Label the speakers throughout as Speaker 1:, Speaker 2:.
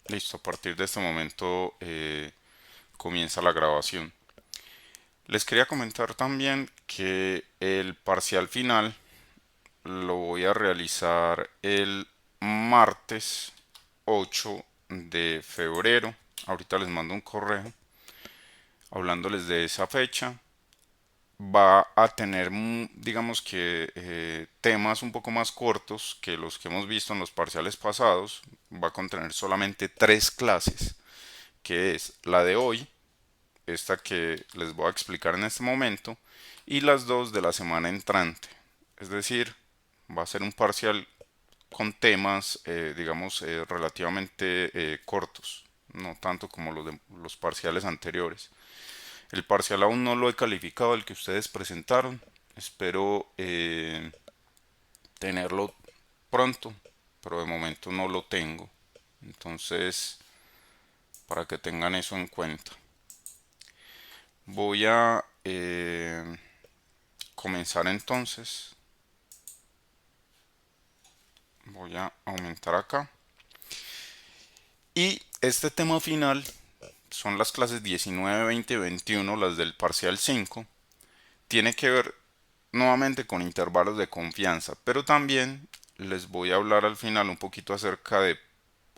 Speaker 1: Listo, a partir de este momento comienza la grabación. Les quería comentar también que el parcial final lo voy a realizar el martes 8 de febrero. Ahorita les mando un correo hablándoles de esa fecha. Va a tener, digamos que, temas un poco más cortos que los que hemos visto en los parciales pasados. Va a contener solamente tres clases, que es la de hoy, esta que les voy a explicar en este momento, y las dos de la semana entrante. Es decir, va a ser un parcial con temas, digamos, relativamente cortos, no tanto como los de los parciales anteriores. El parcial aún no lo he calificado, el que ustedes presentaron. Espero tenerlo pronto, pero de momento no lo tengo. Entonces, para que tengan eso en cuenta. Voy a comenzar entonces. Voy a aumentar acá. Y este tema final son las clases 19, 20 y 21, las del parcial 5. Tiene que ver nuevamente con intervalos de confianza, pero también les voy a hablar al final un poquito acerca de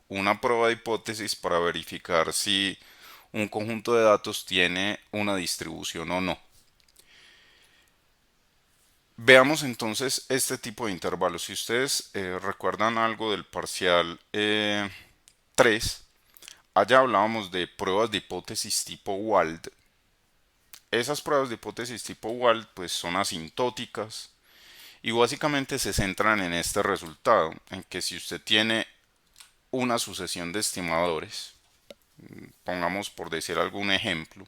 Speaker 1: una prueba de hipótesis para verificar si un conjunto de datos tiene una distribución o no. Veamos entonces este tipo de intervalos. Si ustedes recuerdan algo del parcial 3, allá hablábamos de pruebas de hipótesis tipo Wald. Esas pruebas de hipótesis tipo Wald pues son asintóticas y básicamente se centran en este resultado, en que si usted tiene una sucesión de estimadores, pongamos por decir algún ejemplo,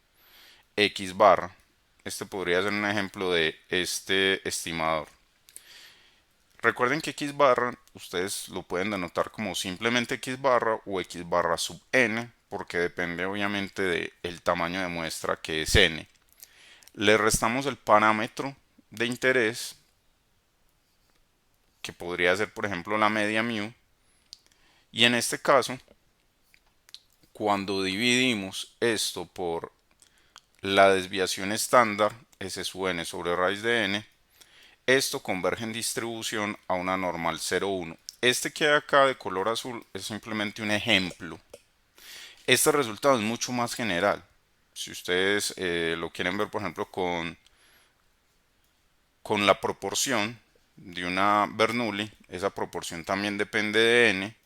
Speaker 1: X barra, este podría ser un ejemplo de este estimador. Recuerden que X barra ustedes lo pueden denotar como simplemente X barra o X barra sub n, porque depende obviamente del tamaño de muestra que es n. Le restamos el parámetro de interés, que podría ser por ejemplo la media mu, y en este caso, cuando dividimos esto por la desviación estándar, S sub n sobre raíz de n, esto converge en distribución a una normal 0,1. Este que hay acá de color azul es simplemente un ejemplo. Este resultado es mucho más general. Si ustedes lo quieren ver, por ejemplo, con la proporción de una Bernoulli, esa proporción también depende de n.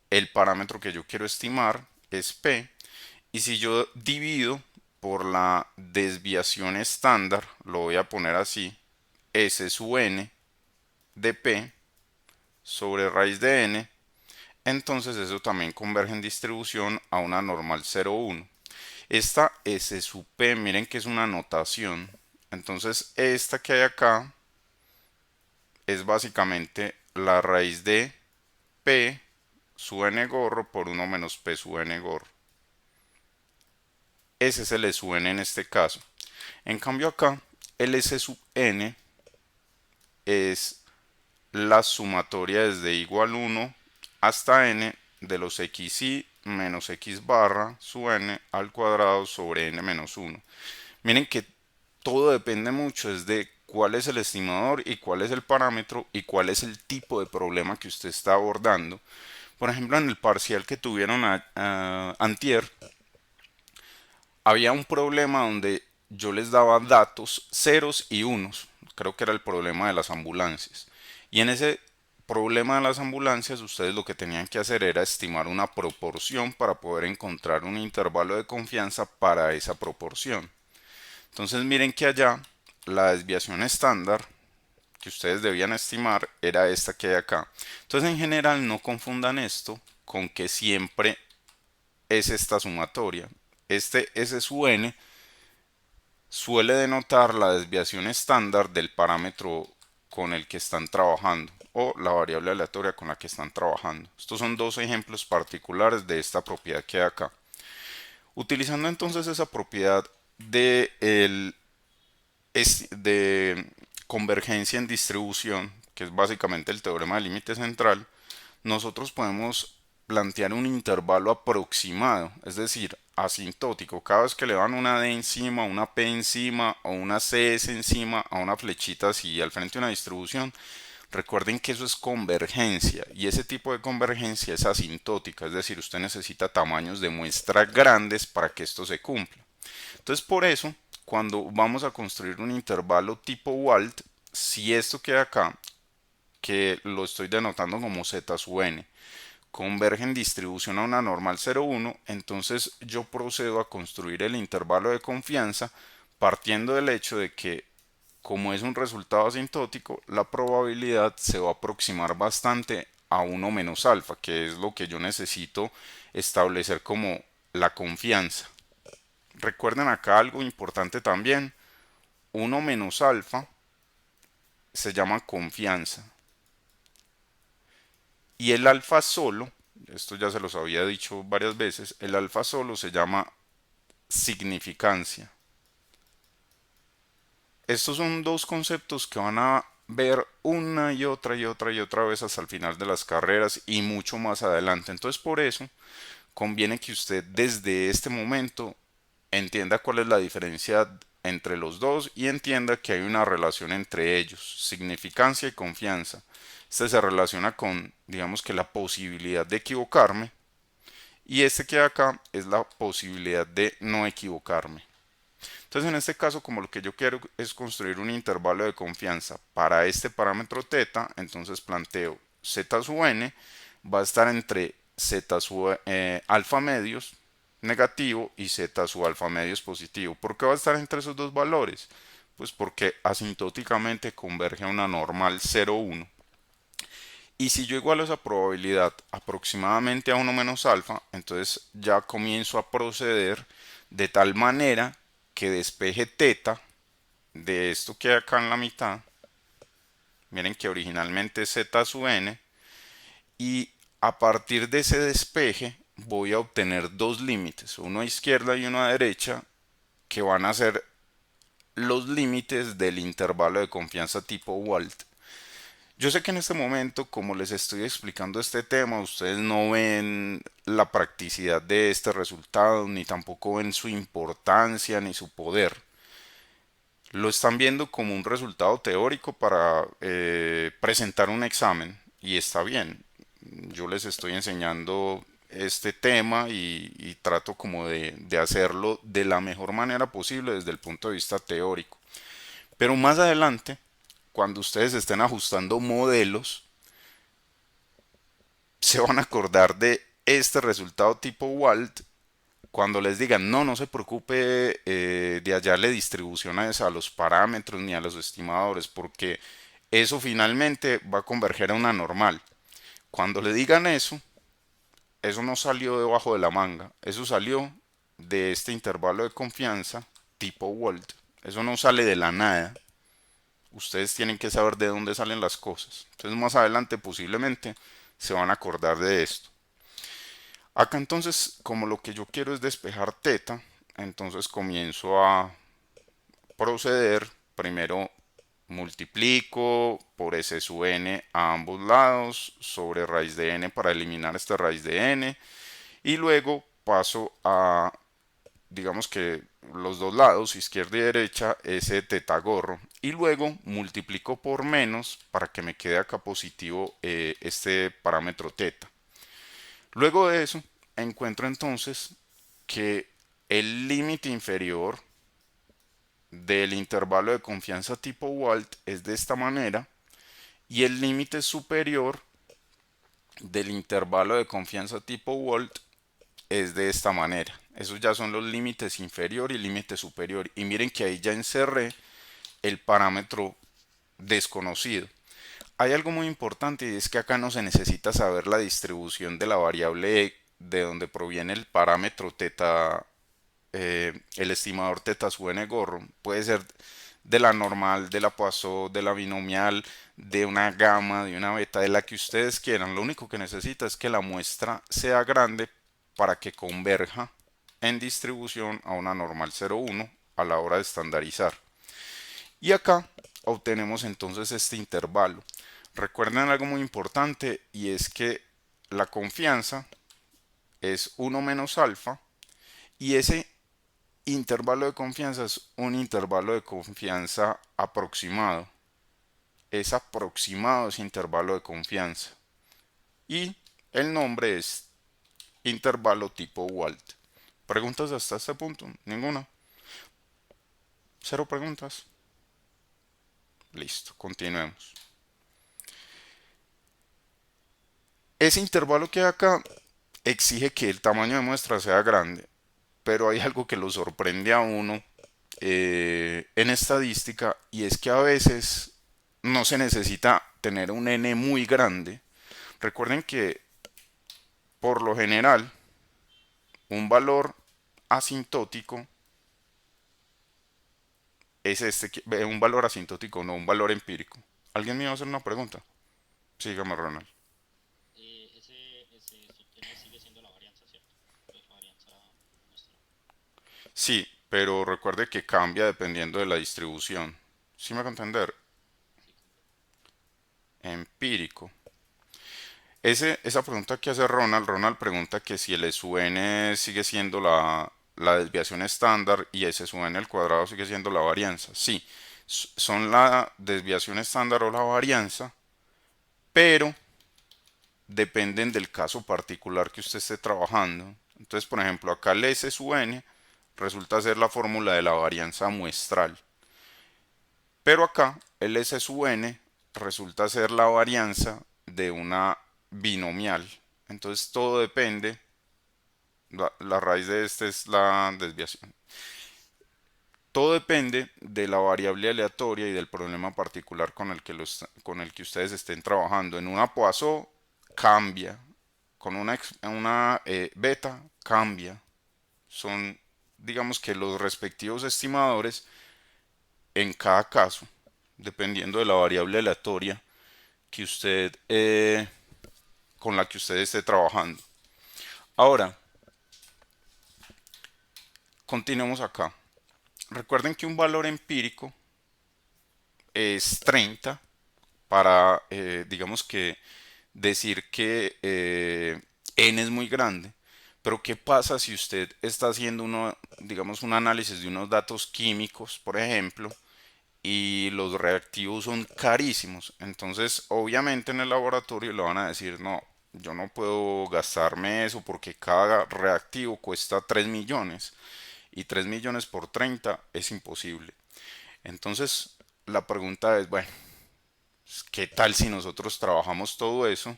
Speaker 1: El parámetro que yo quiero estimar es p. Y si yo divido por la desviación estándar, lo voy a poner así, S sub n de p sobre raíz de n, entonces eso también converge en distribución a una normal 0,1. Esta S sub p, miren que es una notación. Entonces esta que hay acá es básicamente la raíz de p sub n gorro por 1 menos p sub n gorro. Ese es el S sub n en este caso. En cambio acá, el S sub n es la sumatoria desde igual 1 hasta n de los xi menos x barra sub n al cuadrado sobre n menos 1. Miren que todo depende mucho es de cuál es el estimador y cuál es el parámetro y cuál es el tipo de problema que usted está abordando. Por ejemplo, en el parcial que tuvieron antier, había un problema donde yo les daba datos ceros y unos. Creo que era el problema de las ambulancias. Y en ese problema de las ambulancias, ustedes lo que tenían que hacer era estimar una proporción para poder encontrar un intervalo de confianza para esa proporción. Entonces miren que allá la desviación estándar que ustedes debían estimar era esta que hay acá. Entonces en general no confundan esto con que siempre es esta sumatoria. Este S sub n suele denotar la desviación estándar del parámetro con el que están trabajando o la variable aleatoria con la que están trabajando. Estos son dos ejemplos particulares de esta propiedad que hay acá. Utilizando entonces esa propiedad de convergencia en distribución, que es básicamente el teorema del límite central, nosotros podemos plantear un intervalo aproximado, es decir, asintótico. Cada vez que le van una D encima, una P encima o una CS encima a una flechita así al frente de una distribución, recuerden que eso es convergencia y ese tipo de convergencia es asintótica, es decir, usted necesita tamaños de muestra grandes para que esto se cumpla. Entonces, por eso, cuando vamos a construir un intervalo tipo Walt, si esto queda acá, que lo estoy denotando como z sub n, converge en distribución a una normal 0,1, entonces yo procedo a construir el intervalo de confianza partiendo del hecho de que como es un resultado asintótico, la probabilidad se va a aproximar bastante a 1 menos alfa, que es lo que yo necesito establecer como la confianza. Recuerden acá algo importante también, 1 menos alfa se llama confianza y el alfa solo, esto ya se los había dicho varias veces, el alfa solo se llama significancia. Estos son dos conceptos que van a ver una y otra y otra y otra vez hasta el final de las carreras y mucho más adelante. Entonces por eso conviene que usted desde este momento entienda cuál es la diferencia entre los dos y entienda que hay una relación entre ellos, significancia y confianza. Este se relaciona con, digamos que la posibilidad de equivocarme y este que acá es la posibilidad de no equivocarme. Entonces en este caso, como lo que yo quiero es construir un intervalo de confianza para este parámetro teta, entonces planteo z sub n va a estar entre z sub alfa medios negativo y z sub alfa medios positivo. ¿Por qué va a estar entre esos dos valores? Pues porque asintóticamente converge a una normal 0,1. Y si yo igualo esa probabilidad aproximadamente a 1 menos alfa, entonces ya comienzo a proceder de tal manera que despeje teta de esto que hay acá en la mitad. Miren que originalmente es z sub n. Y a partir de ese despeje voy a obtener dos límites, uno a izquierda y uno a derecha, que van a ser los límites del intervalo de confianza tipo Walt. Yo sé que en este momento, como les estoy explicando este tema, ustedes no ven la practicidad de este resultado, ni tampoco ven su importancia ni su poder. Lo están viendo como un resultado teórico para presentar un examen y está bien. Yo les estoy enseñando este tema y trato como de hacerlo de la mejor manera posible desde el punto de vista teórico. Pero más adelante, cuando ustedes estén ajustando modelos, se van a acordar de este resultado tipo Walt cuando les digan, no, no se preocupe de hallarle distribuciones a los parámetros ni a los estimadores, porque eso finalmente va a converger a una normal. Cuando le digan eso no salió debajo de la manga, eso salió de este intervalo de confianza tipo Walt. Eso no sale de la nada. Ustedes tienen que saber de dónde salen las cosas. Entonces más adelante posiblemente se van a acordar de esto. Acá entonces, como lo que yo quiero es despejar teta, entonces comienzo a proceder. Primero multiplico por s sub n a ambos lados sobre raíz de n para eliminar esta raíz de n. Y luego paso a, digamos que los dos lados, izquierda y derecha, ese teta gorro. Y luego multiplico por menos para que me quede acá positivo este parámetro teta. Luego de eso, encuentro entonces que el límite inferior del intervalo de confianza tipo Walt es de esta manera y el límite superior del intervalo de confianza tipo Walt es de esta manera. Esos ya son los límites inferior y límite superior. Y miren que ahí ya encerré el parámetro desconocido. Hay algo muy importante y es que acá no se necesita saber la distribución de la variable de donde proviene el parámetro teta, el estimador teta sub n gorro. Puede ser de la normal, de la Poisson, de la binomial, de una gamma, de una beta, de la que ustedes quieran. Lo único que necesita es que la muestra sea grande para que converja en distribución a una normal 0,1 a la hora de estandarizar. Y acá obtenemos entonces este intervalo. Recuerden algo muy importante y es que la confianza es 1 menos alfa y ese intervalo de confianza es un intervalo de confianza aproximado. Es aproximado ese intervalo de confianza. Y el nombre es intervalo tipo Walt. ¿Preguntas hasta este punto? ¿Ninguna? ¿Cero preguntas? Listo, continuemos. Ese intervalo que hay acá exige que el tamaño de muestra sea grande, pero hay algo que lo sorprende a uno en estadística y es que a veces no se necesita tener un n muy grande. Recuerden que por lo general un valor asintótico es un valor asintótico, no un valor empírico. ¿Alguien me iba a hacer una pregunta? Sígame, Ronald.
Speaker 2: Ese n sigue siendo la varianza, ¿cierto? Pues varianza nuestra.
Speaker 1: Sí, pero recuerde que cambia dependiendo de la distribución. ¿Sí me va a entender?
Speaker 2: Sí, comprendo.
Speaker 1: Empírico. Esa pregunta que hace Ronald pregunta que si el SUN sigue siendo la desviación estándar y ese SUN al cuadrado sigue siendo la varianza. Sí, son la desviación estándar o la varianza, pero dependen del caso particular que usted esté trabajando. Entonces, por ejemplo, acá el SUN resulta ser la fórmula de la varianza muestral, pero acá el SUN resulta ser la varianza de una binomial. Entonces todo depende, la raíz de este es la desviación. Todo depende de la variable aleatoria y del problema particular con el que ustedes estén trabajando. En una Poisson cambia, con una beta cambia. Son, digamos que los respectivos estimadores en cada caso, dependiendo de la variable aleatoria que con la que usted esté trabajando. Ahora, continuemos acá. Recuerden que un valor empírico es 30 para, digamos que, decir que n es muy grande. Pero ¿qué pasa si usted está haciendo digamos, un análisis de unos datos químicos, por ejemplo, y los reactivos son carísimos? Entonces, obviamente en el laboratorio le van a decir, no, yo no puedo gastarme eso porque cada reactivo cuesta 3 millones y 3 millones por 30 es imposible. Entonces, la pregunta es, bueno, ¿qué tal si nosotros trabajamos todo eso?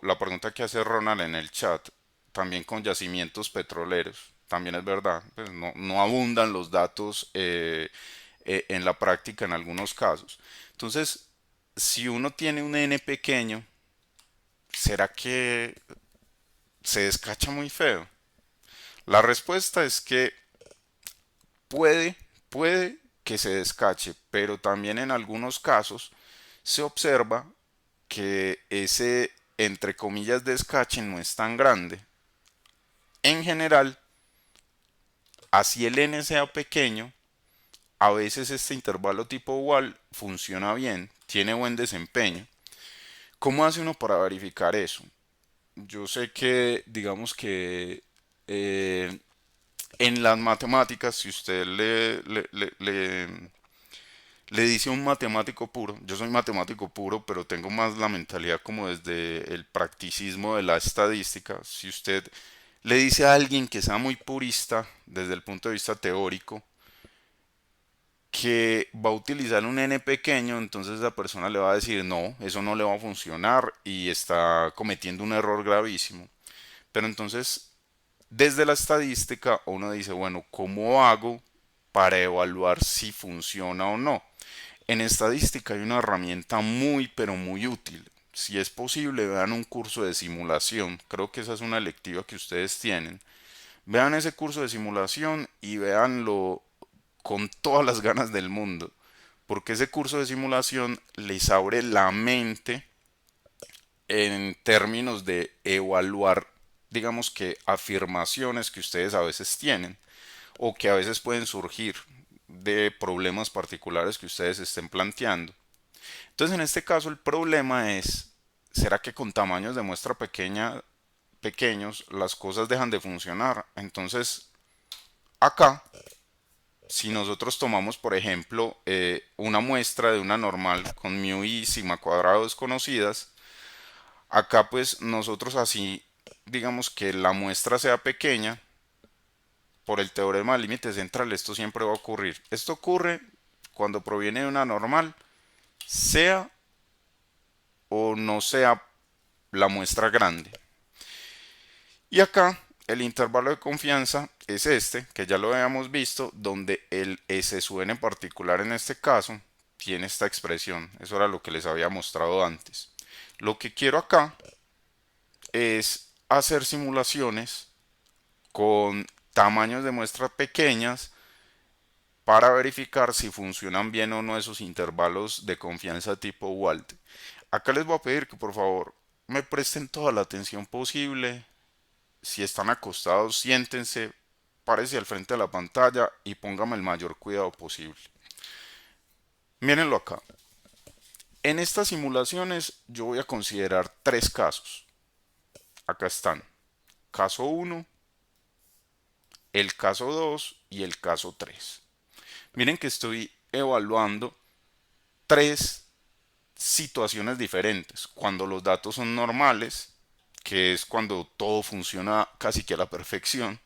Speaker 1: La pregunta que hace Ronald en el chat, también con yacimientos petroleros, también es verdad, pues no abundan los datos en la práctica en algunos casos. Entonces, si uno tiene un n pequeño, ¿será que se descacha muy feo? La respuesta es que puede, puede que se descache, pero también en algunos casos se observa que ese, entre comillas, descache no es tan grande. En general, así el n sea pequeño, a veces este intervalo tipo igual funciona bien, tiene buen desempeño. ¿Cómo hace uno para verificar eso? Yo sé que, digamos que en las matemáticas, si usted le dice a un matemático puro, yo soy matemático puro, pero tengo más la mentalidad como desde el practicismo de la estadística. Si usted le dice a alguien que sea muy purista desde el punto de vista teórico, que va a utilizar un n pequeño, entonces esa persona le va a decir, no, eso no le va a funcionar y está cometiendo un error gravísimo. Pero entonces, desde la estadística, uno dice, bueno, ¿cómo hago para evaluar si funciona o no? En estadística hay una herramienta muy, pero muy útil. Si es posible, vean un curso de simulación. Creo que esa es una electiva que ustedes tienen. Vean ese curso de simulación y véanlo con todas las ganas del mundo. Porque ese curso de simulación les abre la mente en términos de evaluar, digamos que afirmaciones que ustedes a veces tienen o que a veces pueden surgir de problemas particulares que ustedes estén planteando. Entonces, en este caso, el problema es ¿será que con tamaños de muestra pequeños las cosas dejan de funcionar? Entonces, acá, si nosotros tomamos, por ejemplo, una muestra de una normal con mu y sigma cuadrado desconocidas, acá pues nosotros así, digamos que la muestra sea pequeña, por el teorema del límite central, esto siempre va a ocurrir. Esto ocurre cuando proviene de una normal, sea o no sea la muestra grande. Y acá el intervalo de confianza es este, que ya lo habíamos visto, donde el S sub n en particular en este caso tiene esta expresión. Eso era lo que les había mostrado antes. Lo que quiero acá es hacer simulaciones con tamaños de muestras pequeñas para verificar si funcionan bien o no esos intervalos de confianza tipo Wald. Acá les voy a pedir que por favor me presten toda la atención posible. Si están acostados, siéntense, párese al frente de la pantalla y póngame el mayor cuidado posible. Mírenlo acá. En estas simulaciones yo voy a considerar tres casos. Acá están. Caso uno, el caso 2 y el caso 3. Miren que estoy evaluando tres situaciones diferentes. Cuando los datos son normales, que es cuando todo funciona casi que a la perfección.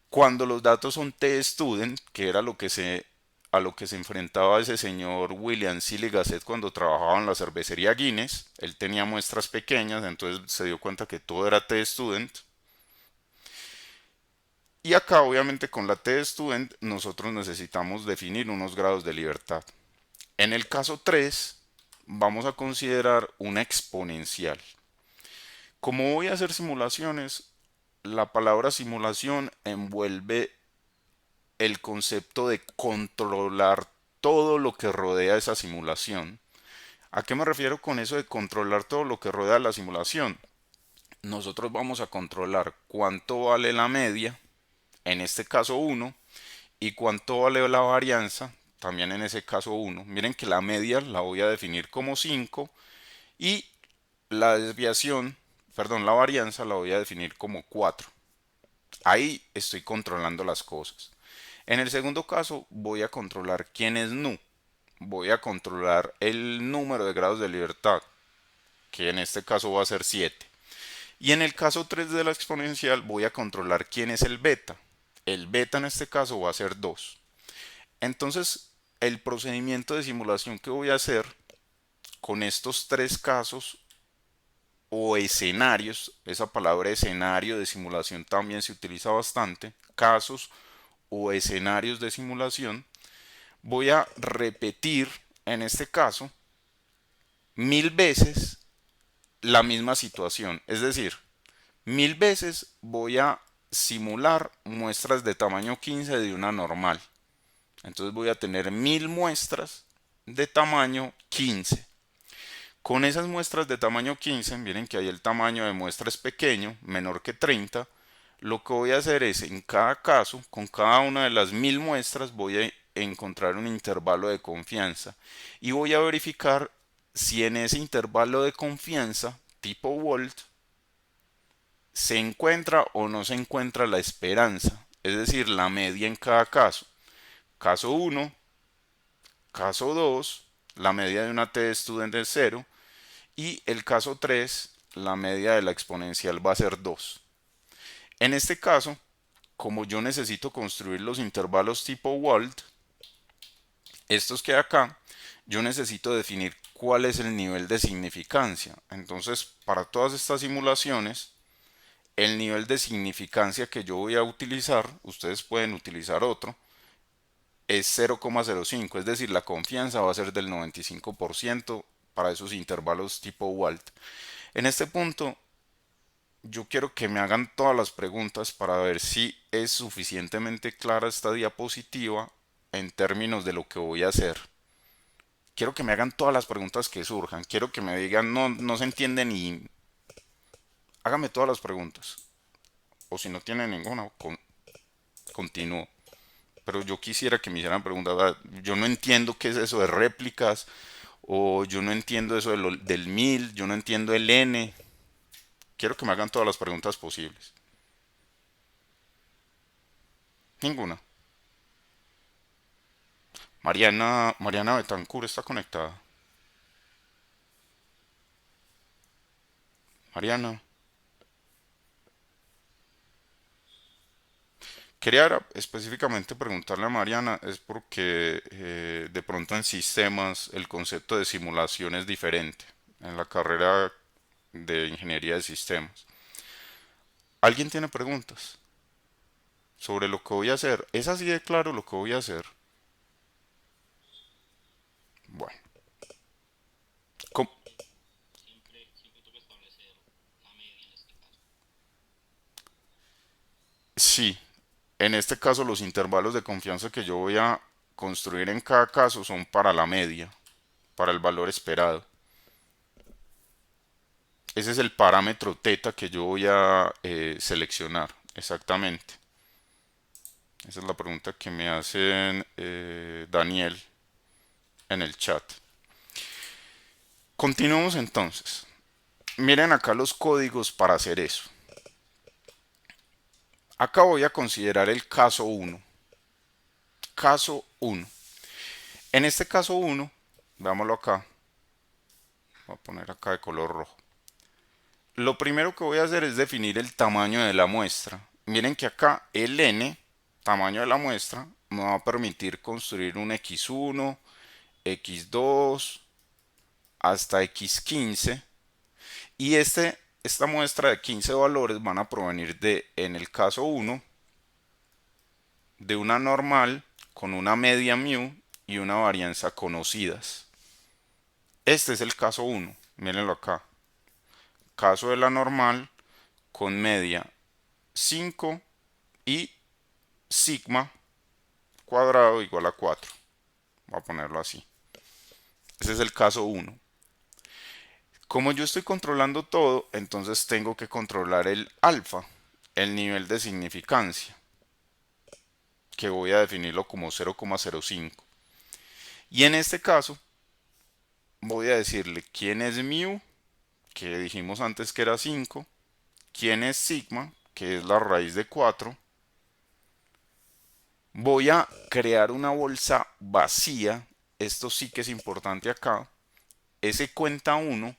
Speaker 1: Cuando los datos son T-Student, que era a lo que se enfrentaba ese señor William Seeley Gasset cuando trabajaba en la cervecería Guinness, él tenía muestras pequeñas, entonces se dio cuenta que todo era T-Student. Y acá obviamente con la T-Student nosotros necesitamos definir unos grados de libertad. En el caso 3 vamos a considerar una exponencial. Como voy a hacer simulaciones, la palabra simulación envuelve el concepto de controlar todo lo que rodea esa simulación. ¿A qué me refiero con eso de controlar todo lo que rodea la simulación? Nosotros vamos a controlar cuánto vale la media, en este caso 1, y cuánto vale la varianza, también en ese caso 1. Miren que la media la voy a definir como 5 y la desviación, perdón, la varianza la voy a definir como 4. Ahí estoy controlando las cosas. En el segundo caso voy a controlar quién es nu. Voy a controlar el número de grados de libertad, que en este caso va a ser 7. Y en el caso 3 de la exponencial voy a controlar quién es el beta. El beta en este caso va a ser 2. Entonces, el procedimiento de simulación que voy a hacer con estos tres casos o escenarios, esa palabra escenario de simulación también se utiliza bastante, casos o escenarios de simulación, voy a repetir en este caso 1000 veces la misma situación. Es decir, 1000 veces voy a simular muestras de tamaño 15 de una normal. Entonces voy a tener 1000 muestras de tamaño 15. Con esas muestras de tamaño 15, miren que ahí el tamaño de muestra es pequeño, menor que 30. Lo que voy a hacer es, en cada caso, con cada una de las 1000 muestras, voy a encontrar un intervalo de confianza y voy a verificar si en ese intervalo de confianza, tipo Volt, se encuentra o no se encuentra la esperanza, es decir, la media en cada caso. Caso 1, caso 2, la media de una T-Student es 0 y el caso 3, la media de la exponencial va a ser 2. En este caso, como yo necesito construir los intervalos tipo Wald, estos que hay acá, yo necesito definir cuál es el nivel de significancia. Entonces, para todas estas simulaciones, el nivel de significancia que yo voy a utilizar, ustedes pueden utilizar otro, es 0,05, es decir, la confianza va a ser del 95% para esos intervalos tipo Wald. En este punto, yo quiero que me hagan todas las preguntas para ver si es suficientemente clara esta diapositiva en términos de lo que voy a hacer. Quiero que me hagan todas las preguntas que surjan. Quiero que me digan, no, no se entiende ni... Hágame todas las preguntas. O si no tiene ninguna, continúo. Pero yo quisiera que me hicieran preguntas. Yo no entiendo qué es eso de réplicas O yo no entiendo eso del 1000, yo no entiendo el n. Quiero que me hagan todas las preguntas posibles. Ninguna. Mariana Betancourt está conectada. Mariana. Quería específicamente preguntarle a Mariana, es porque de pronto en sistemas el concepto de simulación es diferente en la carrera de ingeniería de sistemas. ¿Alguien tiene preguntas sobre lo que voy a hacer? ¿Es así de claro lo que voy a hacer? Bueno, com-
Speaker 2: siempre toca establecer la media en este caso.
Speaker 1: sí, en este caso los intervalos de confianza que yo voy a construir en cada caso son para la media, para el valor esperado. Ese es el parámetro teta que yo voy a seleccionar, exactamente. Esa es la pregunta que me hacen Daniel en el chat. Continuamos entonces. Miren acá los códigos para hacer eso. Acá voy a considerar el caso 1. Caso 1. En este caso 1, veámoslo acá. Voy a poner acá de color rojo. Lo primero que voy a hacer es definir el tamaño de la muestra. Miren que acá el n, tamaño de la muestra, me va a permitir construir un x1, x2, hasta x15. Y esta muestra de 15 valores van a provenir de, en el caso 1, de una normal con una media mu y una varianza conocidas. Este es el caso 1, mírenlo acá. Caso de la normal con media 5 y sigma cuadrado igual a 4. Voy a ponerlo así. Ese es el caso 1. Como yo estoy controlando todo, entonces tengo que controlar el alfa, el nivel de significancia, que voy a definirlo como 0,05. Y en este caso, voy a decirle quién es mu, que dijimos antes que era 5, quién es sigma, que es la raíz de 4. Voy a crear una bolsa vacía, esto sí que es importante acá. Ese cuenta 1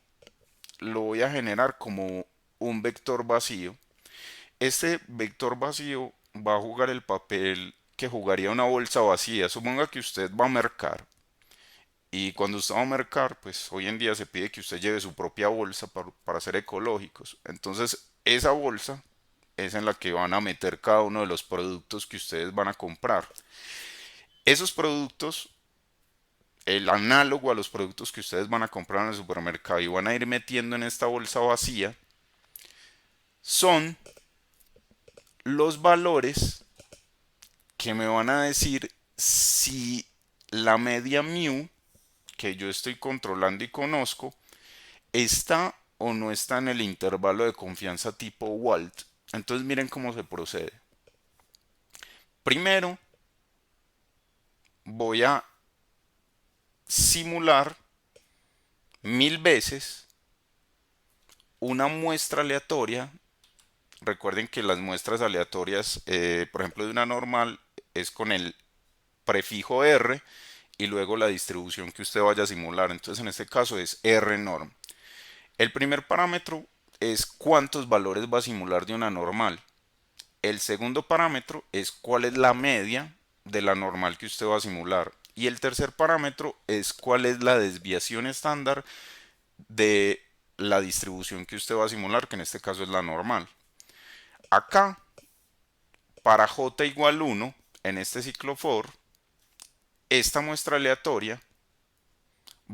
Speaker 1: lo voy a generar como un vector vacío. Este vector vacío va a jugar el papel que jugaría una bolsa vacía. Suponga que usted va a mercar y cuando usted va a mercar, pues hoy en día se pide que usted lleve su propia bolsa para ser ecológicos. Entonces, esa bolsa es en la que van a meter cada uno de los productos que ustedes van a comprar. Esos productos, el análogo a los productos que ustedes van a comprar en el supermercado y van a ir metiendo en esta bolsa vacía, son los valores que me van a decir si la media mu que yo estoy controlando y conozco está o no está en el intervalo de confianza tipo Walt. Entonces miren cómo se procede. Primero voy a simular 1000 veces una muestra aleatoria. Recuerden que las muestras aleatorias, por ejemplo de una normal, es con el prefijo R y luego la distribución que usted vaya a simular. Entonces en este caso es R norm. El primer parámetro es cuántos valores va a simular de una normal. El segundo parámetro es cuál es la media de la normal que usted va a simular. Y el tercer parámetro es cuál es la desviación estándar de la distribución que usted va a simular, que en este caso es la normal. Acá, para j igual 1, en este ciclo for, esta muestra aleatoria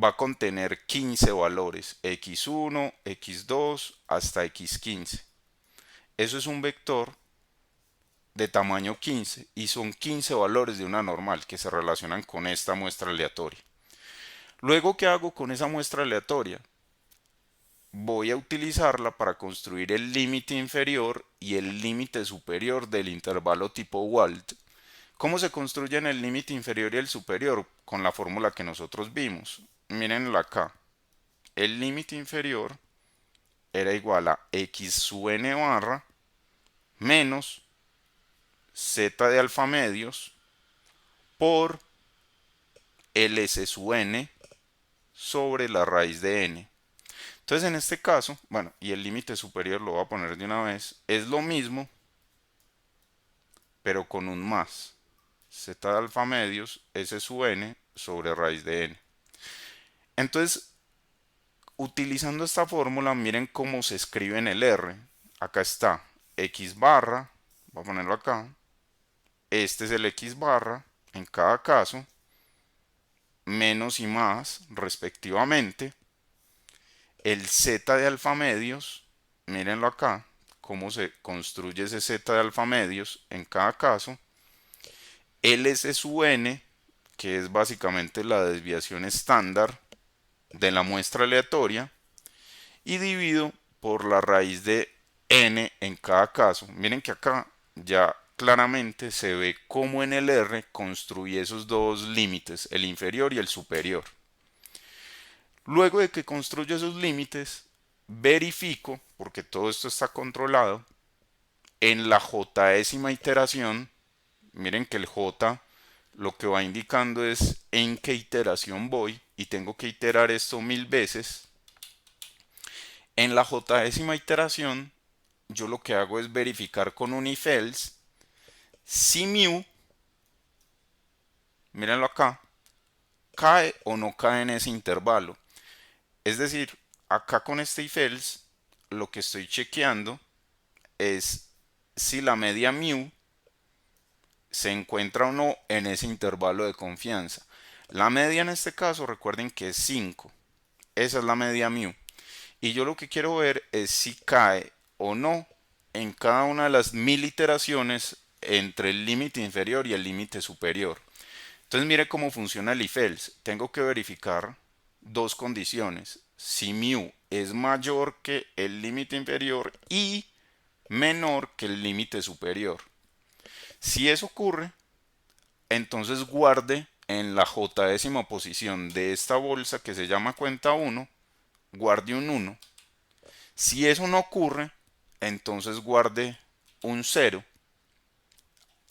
Speaker 1: va a contener 15 valores, x1, x2 hasta x15. Eso es un vector de tamaño 15 y son 15 valores de una normal que se relacionan con esta muestra aleatoria. Luego, ¿qué hago con esa muestra aleatoria? Voy a utilizarla para construir el límite inferior y el límite superior del intervalo tipo Walt. ¿Cómo se construyen el límite inferior y el superior? Con la fórmula que nosotros vimos. mírenlo acá. El límite inferior era igual a x sub n barra menos z de alfa medios por ls sub n sobre la raíz de n. Entonces en este caso, bueno, y el límite superior lo voy a poner de una vez, es lo mismo, pero con un más. Z de alfa medios, S sub n sobre raíz de n. Entonces, utilizando esta fórmula, miren cómo se escribe en el R. Acá está x barra, voy a ponerlo acá. Este es el x barra en cada caso, menos y más respectivamente. El z de alfa medios, mírenlo acá, cómo se construye ese z de alfa medios en cada caso. Ls sub n, que es básicamente la desviación estándar de la muestra aleatoria, y divido por la raíz de n en cada caso. Miren que acá ya claramente se ve cómo en el R construí esos dos límites, el inferior y el superior. Luego de que construyo esos límites, verifico, porque todo esto está controlado, en la jésima iteración, miren que el j lo que va indicando es en qué iteración voy y tengo que iterar esto 1000 veces. En la jésima iteración, yo lo que hago es verificar con un if else si mu, mírenlo acá, cae o no cae en ese intervalo. Es decir, acá con este if else, lo que estoy chequeando es si la media mu se encuentra o no en ese intervalo de confianza. La media en este caso, recuerden que es 5. Esa es la media mu. Y yo lo que quiero ver es si cae o no en cada una de las 1000 iteraciones entre el límite inferior y el límite superior. Entonces mire cómo funciona el if else. Tengo que verificar dos condiciones. Si mu es mayor que el límite inferior y menor que el límite superior. Si eso ocurre, entonces guarde en la j-décima posición de esta bolsa que se llama cuenta 1, guarde un 1. Si eso no ocurre, entonces guarde un 0.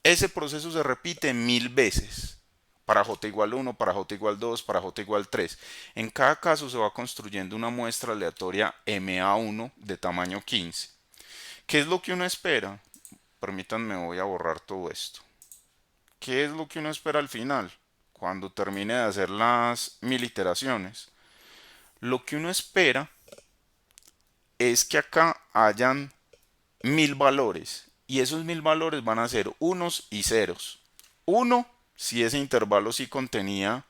Speaker 1: Ese proceso se repite 1000 veces. Para j igual 1, para j igual 2, para j igual 3. En cada caso se va construyendo una muestra aleatoria MA1 de tamaño 15. ¿Qué es lo que uno espera? Permítanme, voy a borrar todo esto. ¿Qué es lo que uno espera al final? Cuando termine de hacer las 1000 iteraciones. Lo que uno espera es que acá hayan 1000 valores. Y esos 1000 valores van a ser unos y ceros. Uno, si ese intervalo sí contenía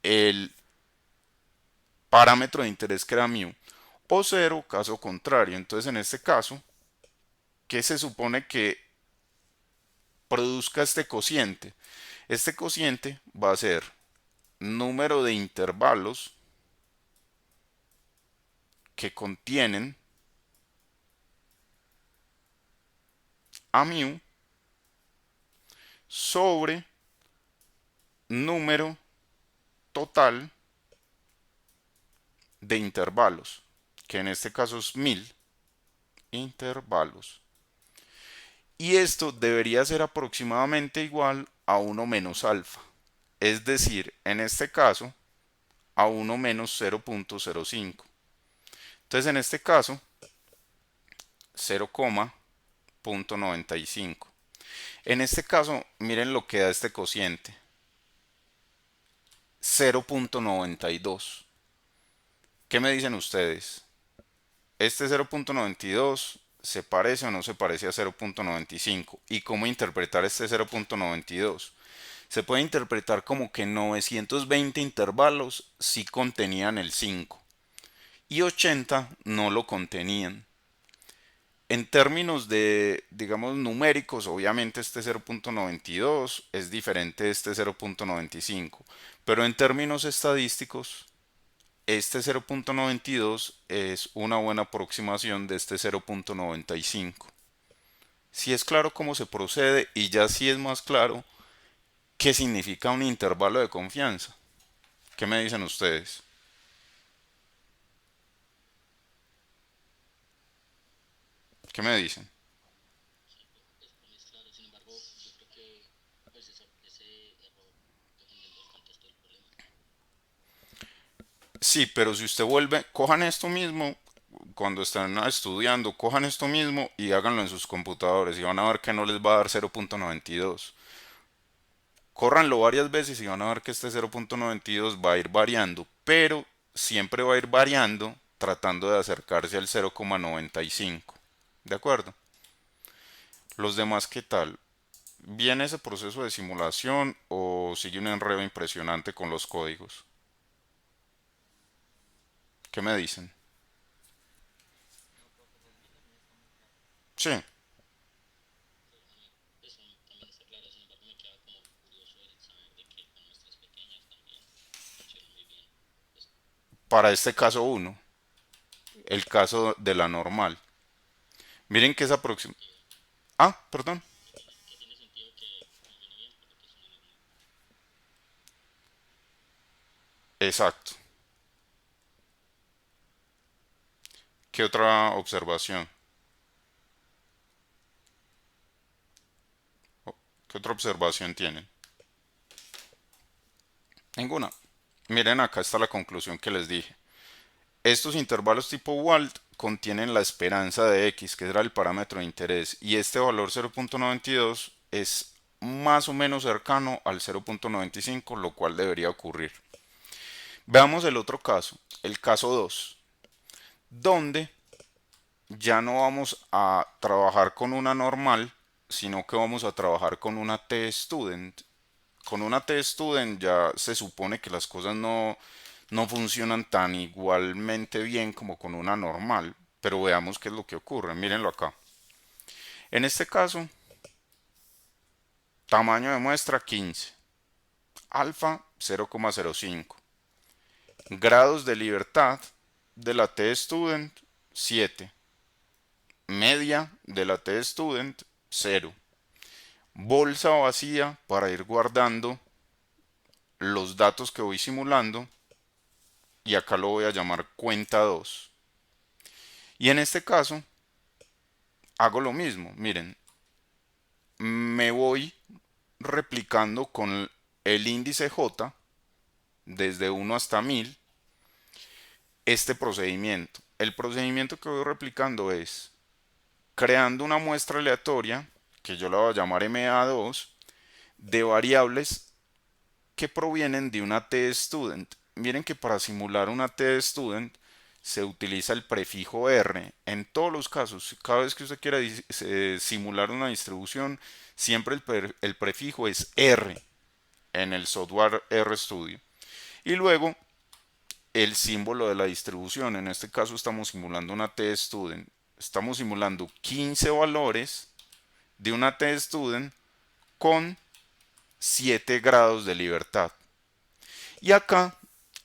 Speaker 1: el parámetro de interés que era mu. O cero, caso contrario. Entonces, en este caso, ¿qué se supone que produzca este cociente? Este cociente va a ser número de intervalos que contienen a mu sobre número total de intervalos, que en este caso es 1000 intervalos. Y esto debería ser aproximadamente igual a 1 menos alfa. Es decir, en este caso, a 1 menos 0.05. Entonces, en este caso, 0,95. En este caso, miren lo que da este cociente. 0.92. ¿Qué me dicen ustedes? ¿Este 0.92 se parece o no se parece a 0.95? ¿Y cómo interpretar este 0.92? Se puede interpretar como que 920 intervalos sí contenían el 5 y 80 no lo contenían. En términos de, digamos, numéricos, obviamente este 0.92 es diferente de este 0.95, pero en términos estadísticos, este 0.92 es una buena aproximación de este 0.95. Si es claro cómo se procede y ya si es más claro qué significa un intervalo de confianza. ¿Qué me dicen ustedes? ¿Qué me dicen?
Speaker 2: Sí, pues para mí es claro. Sin embargo, yo creo que pues ese error dependiendo del contexto del problema.
Speaker 1: Sí, pero si usted vuelve, cojan esto mismo, cuando están estudiando, cojan esto mismo y háganlo en sus computadores y van a ver que no les va a dar 0.92. Córranlo varias veces y van a ver que este 0.92 va a ir variando, pero siempre va a ir variando tratando de acercarse al 0.95. ¿De acuerdo? Los demás, ¿qué tal? ¿Viene ese proceso de simulación o sigue un enredo impresionante con los códigos? ¿Qué me dicen?
Speaker 2: No, profe, realmente a mí está muy claro.
Speaker 1: Sí,
Speaker 2: Sí, a mí pues también está claro. Sin embargo, me queda como curioso el saber de que con muestras pequeñas también funciona muy bien. Pues
Speaker 1: para este caso uno, el caso de la normal. Miren que es
Speaker 2: tiene
Speaker 1: aproximado.
Speaker 2: sentido.
Speaker 1: Ah, perdón.
Speaker 2: Que tiene sentido que funcione bien por lo que es una normal.
Speaker 1: Exacto. ¿Qué otra observación? ¿Qué otra observación tienen? Ninguna. Miren, acá está la conclusión que les dije. Estos intervalos tipo Wald contienen la esperanza de x, que era el parámetro de interés, y este valor 0.92 es más o menos cercano al 0.95, lo cual debería ocurrir. Veamos el otro caso, el caso 2, donde ya no vamos a trabajar con una normal, sino que vamos a trabajar con una T-Student. Con una T-Student ya se supone que las cosas no funcionan tan igualmente bien como con una normal, pero veamos qué es lo que ocurre. Mírenlo acá. En este caso, tamaño de muestra 15, alfa 0,05, grados de libertad de la T-Student 7, media de la T-Student 0, bolsa vacía para ir guardando los datos que voy simulando y acá lo voy a llamar cuenta 2. Y en este caso hago lo mismo, miren, me voy replicando con el índice J desde 1 hasta 1000 este procedimiento. El procedimiento que voy replicando es creando una muestra aleatoria, que yo la voy a llamar MA2, de variables que provienen de una T-Student. Miren que para simular una T-Student se utiliza el prefijo R. En todos los casos, cada vez que usted quiera simular una distribución, siempre el prefijo es R en el software RStudio. Y luego el símbolo de la distribución. En este caso estamos simulando una T-Student. Estamos simulando 15 valores de una T-Student con 7 grados de libertad. Y acá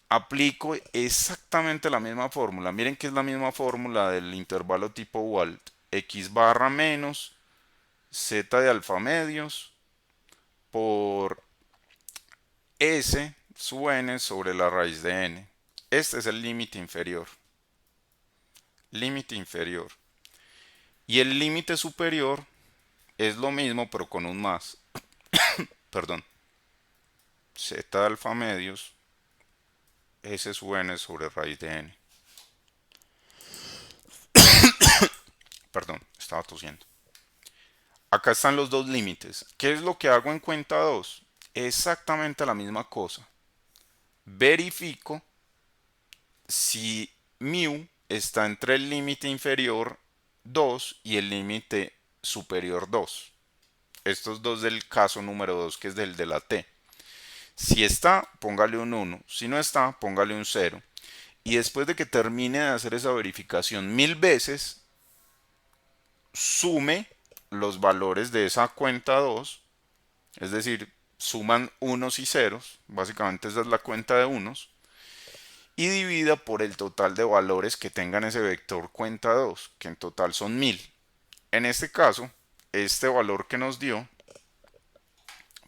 Speaker 1: aplico exactamente la misma fórmula. Miren que es la misma fórmula del intervalo tipo Wald. X barra menos z de alfa medios por s sub n sobre la raíz de n. Este es el límite inferior. Límite inferior. Y el límite superior es lo mismo pero con un más. Perdón. Z de alfa medios s sub n sobre raíz de n. Perdón, estaba tosiendo. Acá están los dos límites. ¿Qué es lo que hago en cuenta 2? Exactamente la misma cosa. Verifico si mu está entre el límite inferior 2 y el límite superior 2. Estos dos del caso número 2, que es del de la t. Si está, póngale un 1. Si no está, póngale un 0. Y después de que termine de hacer esa verificación 1000 veces, sume los valores de esa cuenta 2, es decir, suman unos y ceros, básicamente esa es la cuenta de unos, y divida por el total de valores que tengan ese vector cuenta 2, que en total son 1000. En este caso, este valor que nos dio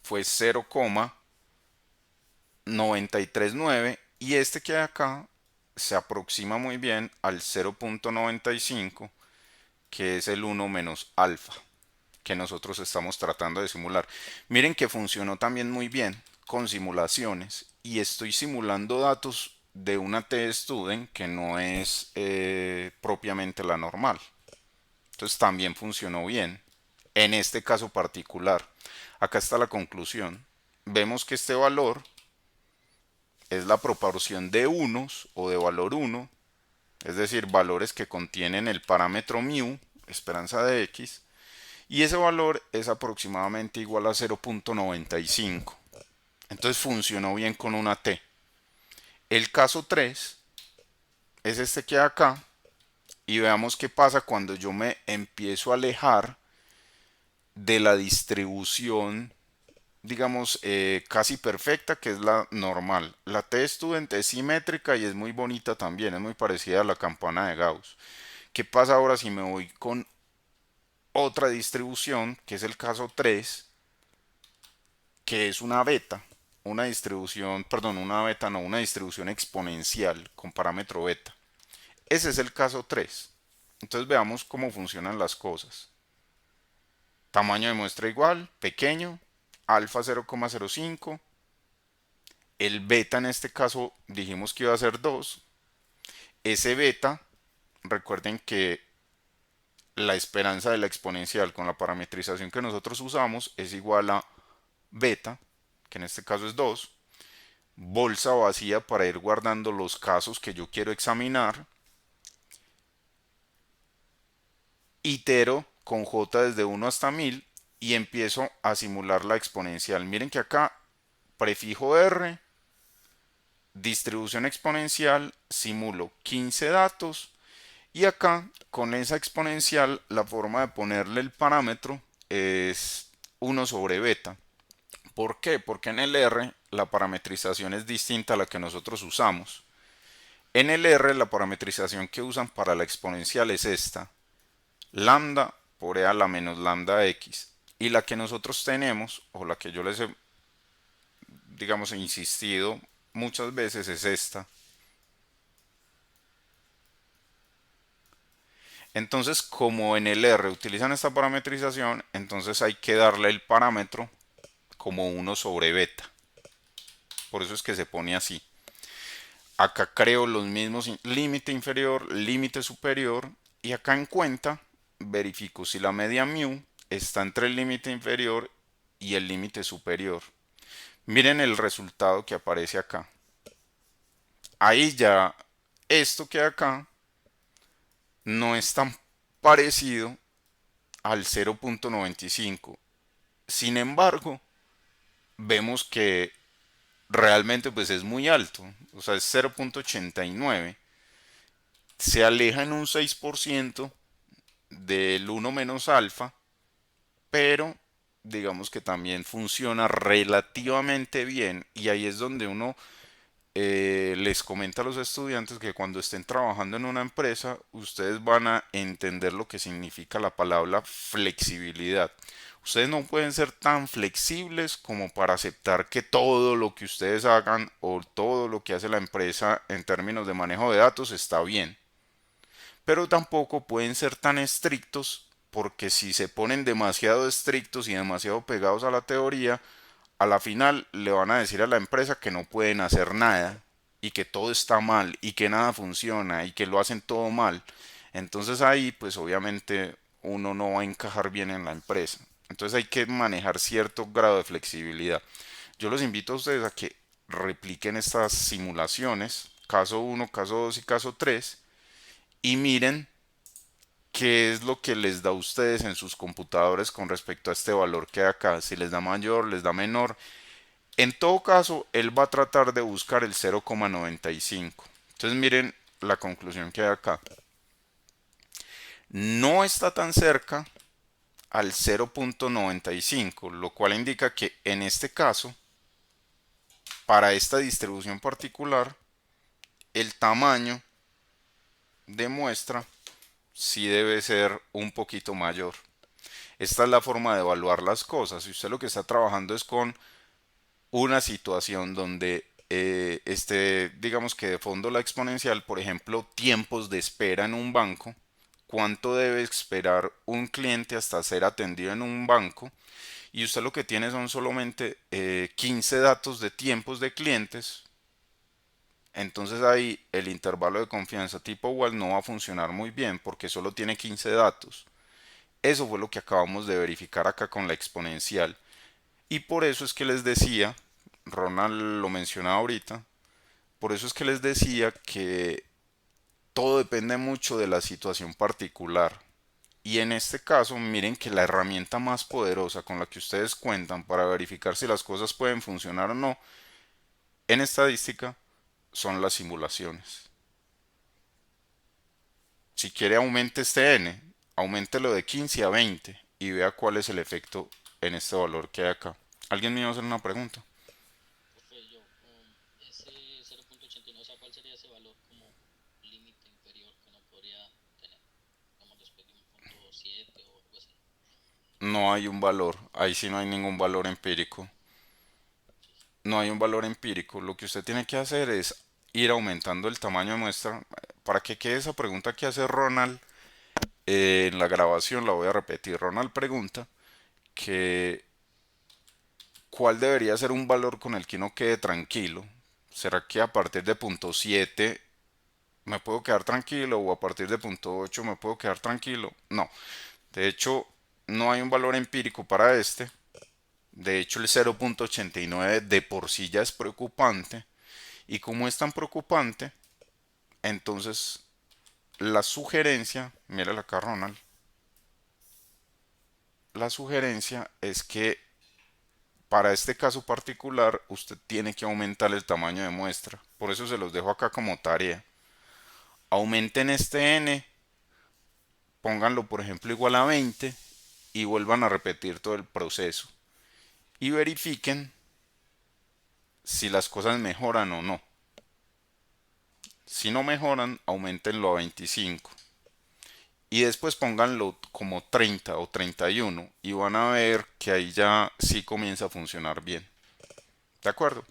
Speaker 1: fue 0,939 y este que hay acá se aproxima muy bien al 0.95 que es el uno menos alfa, que nosotros estamos tratando de simular. Miren que funcionó también muy bien con simulaciones y estoy simulando datos de una T-Student que no es propiamente la normal. Entonces también funcionó bien en este caso particular. Acá está la conclusión. Vemos que este valor es la proporción de unos o de valor uno, es decir, valores que contienen el parámetro mu, esperanza de x, y ese valor es aproximadamente igual a 0.95. Entonces funcionó bien con una t. El caso 3 es este que hay acá, y veamos qué pasa cuando yo me empiezo a alejar de la distribución, digamos, casi perfecta, que es la normal. La T-Student es simétrica y es muy bonita también, es muy parecida a la campana de Gauss. ¿Qué pasa ahora si me voy con otra distribución, que es el caso 3, que es una beta? Una distribución, perdón, una beta no, una distribución exponencial con parámetro beta. Ese es el caso 3. Entonces veamos cómo funcionan las cosas. Tamaño de muestra igual, pequeño, alfa 0,05. El beta en este caso dijimos que iba a ser 2. Ese beta, recuerden que la esperanza de la exponencial con la parametrización que nosotros usamos es igual a beta, que en este caso es 2. Bolsa vacía para ir guardando los casos que yo quiero examinar. Itero con j desde 1 hasta 1000 y empiezo a simular la exponencial. Miren que acá prefijo r, distribución exponencial, simulo 15 datos y acá con esa exponencial la forma de ponerle el parámetro es 1 sobre beta. ¿Por qué? Porque en el R la parametrización es distinta a la que nosotros usamos. En el R la parametrización que usan para la exponencial es esta, lambda por e a la menos lambda x. Y la que nosotros tenemos, o la que yo les he, digamos, insistido muchas veces es esta. Entonces, como en el R utilizan esta parametrización, entonces hay que darle el parámetro como 1 sobre beta. Por eso es que se pone así. Acá creo los mismos límite inferior, límite superior y acá en cuenta verifico si la media mu está entre el límite inferior y el límite superior. Miren el resultado que aparece acá. Ahí ya esto que hay acá no es tan parecido al 0.95. Sin embargo, vemos que realmente pues es muy alto, o sea, es 0.89. Se aleja en un 6% del 1 menos alfa, pero digamos que también funciona relativamente bien y ahí es donde uno les comenta a los estudiantes que cuando estén trabajando en una empresa, ustedes van a entender lo que significa la palabra flexibilidad. Ustedes no pueden ser tan flexibles como para aceptar que todo lo que ustedes hagan o todo lo que hace la empresa en términos de manejo de datos está bien. Pero tampoco pueden ser tan estrictos porque si se ponen demasiado estrictos y demasiado pegados a la teoría, a la final le van a decir a la empresa que no pueden hacer nada y que todo está mal y que nada funciona y que lo hacen todo mal. Entonces ahí pues obviamente uno no va a encajar bien en la empresa. Entonces hay que manejar cierto grado de flexibilidad. Yo los invito a ustedes a que repliquen estas simulaciones, caso uno, caso 2 y caso 3 y miren qué es lo que les da a ustedes en sus computadores con respecto a este valor que hay acá, si les da mayor, les da menor. En todo caso, él va a tratar de buscar el 0,95. Entonces miren la conclusión que hay acá. No está tan cerca al 0.95, lo cual indica que en este caso, para esta distribución particular, el tamaño de muestra sí debe ser un poquito mayor. Esta es la forma de evaluar las cosas. Si usted lo que está trabajando es con una situación donde digamos que de fondo la exponencial, por ejemplo, tiempos de espera en un banco, cuánto debe esperar un cliente hasta ser atendido en un banco y usted lo que tiene son solamente 15 datos de tiempos de clientes, entonces ahí el intervalo de confianza tipo WAL no va a funcionar muy bien porque solo tiene 15 datos. Eso fue lo que acabamos de verificar acá con la exponencial. Y por eso es que les decía, Ronald lo mencionaba ahorita, por eso es que les decía que todo depende mucho de la situación particular. Y en este caso, miren que la herramienta más poderosa con la que ustedes cuentan para verificar si las cosas pueden funcionar o no en estadística son las simulaciones. Si quiere aumente este n, aumentelo de 15 a 20 y vea cuál es el efecto en este valor que hay acá. ¿Alguien me iba a hacer una pregunta?
Speaker 2: Profe, yo, ese 0.89, o sea, ¿cuál sería ese valor como límite inferior que no podría tener? Digamos, después de un punto 7 o algo así.
Speaker 1: No hay un valor, ahí sí no hay ningún valor empírico.
Speaker 2: Sí, sí.
Speaker 1: No hay un valor empírico. Lo que usted tiene que hacer es ir aumentando el tamaño de muestra. Para que quede esa pregunta que hace Ronald en la grabación, la voy a repetir. Ronald pregunta que cuál debería ser un valor con el que uno quede tranquilo. ¿Será que a partir de punto 7 me puedo quedar tranquilo o a partir de punto 8 me puedo quedar tranquilo? No. De hecho, no hay un valor empírico para este. De hecho, el 0.89 de por sí ya es preocupante. Y como es tan preocupante, entonces la sugerencia, mira acá Ronald, la sugerencia es que para este caso particular usted tiene que aumentar el tamaño de muestra. Por eso se los dejo acá como tarea. Aumenten este n, pónganlo por ejemplo igual a 20 y vuelvan a repetir todo el proceso. Y verifiquen si las cosas mejoran o no. Si no mejoran, aumentenlo a 25. Y después pónganlo como 30 o 31 y van a ver que ahí ya sí comienza a funcionar bien. ¿De acuerdo?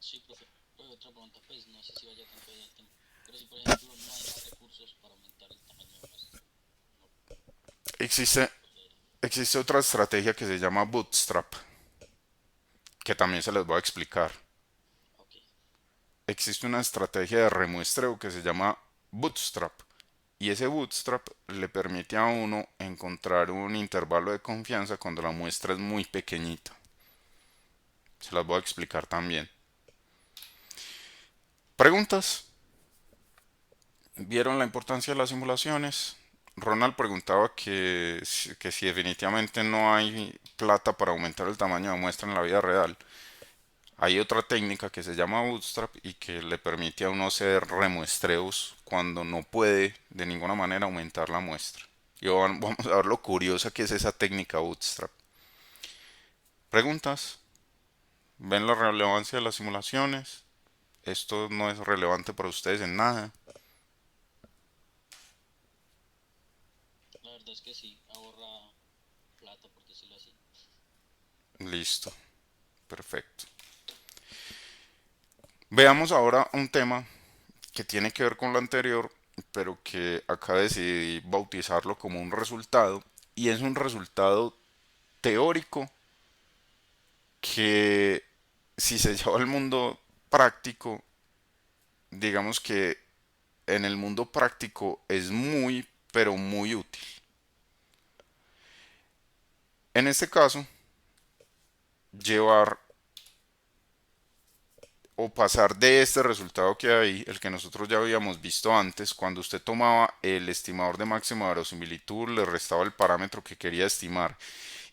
Speaker 2: Sí, profe. Profe, otra pregunta, pues no sé si vaya tanto del tema. Pero si, por ejemplo, no hay más recursos para aumentar el tamaño de muestra, no
Speaker 1: Existe,
Speaker 2: procederá.
Speaker 1: existe otra estrategia que se llama Bootstrap, que también se les voy a explicar.
Speaker 2: Ok,
Speaker 1: Existe una estrategia de remuestreo que se llama Bootstrap. Y ese Bootstrap le permite a uno encontrar un intervalo de confianza cuando la muestra es muy pequeñita. Se las voy a explicar también. ¿Preguntas? ¿Vieron la importancia de las simulaciones? Ronald preguntaba que si definitivamente no hay plata para aumentar el tamaño de muestra en la vida real. Hay otra técnica que se llama Bootstrap y que le permite a uno hacer remuestreos cuando no puede de ninguna manera aumentar la muestra. Y vamos a ver lo curiosa que es esa técnica Bootstrap. ¿Preguntas? ¿Ven la relevancia de las simulaciones? Esto no es relevante para ustedes en nada.
Speaker 2: la verdad es que sí, ahorra plata, por decirlo así.
Speaker 1: Listo, perfecto. Veamos ahora un tema que tiene que ver con lo anterior, pero que acá decidí bautizarlo como un resultado, y es un resultado teórico que si se lleva al mundo práctico, digamos que en el mundo práctico es muy, pero muy útil. En este caso, llevar o pasar de este resultado que hay, el que nosotros ya habíamos visto antes, cuando usted tomaba el estimador de máxima verosimilitud, le restaba el parámetro que quería estimar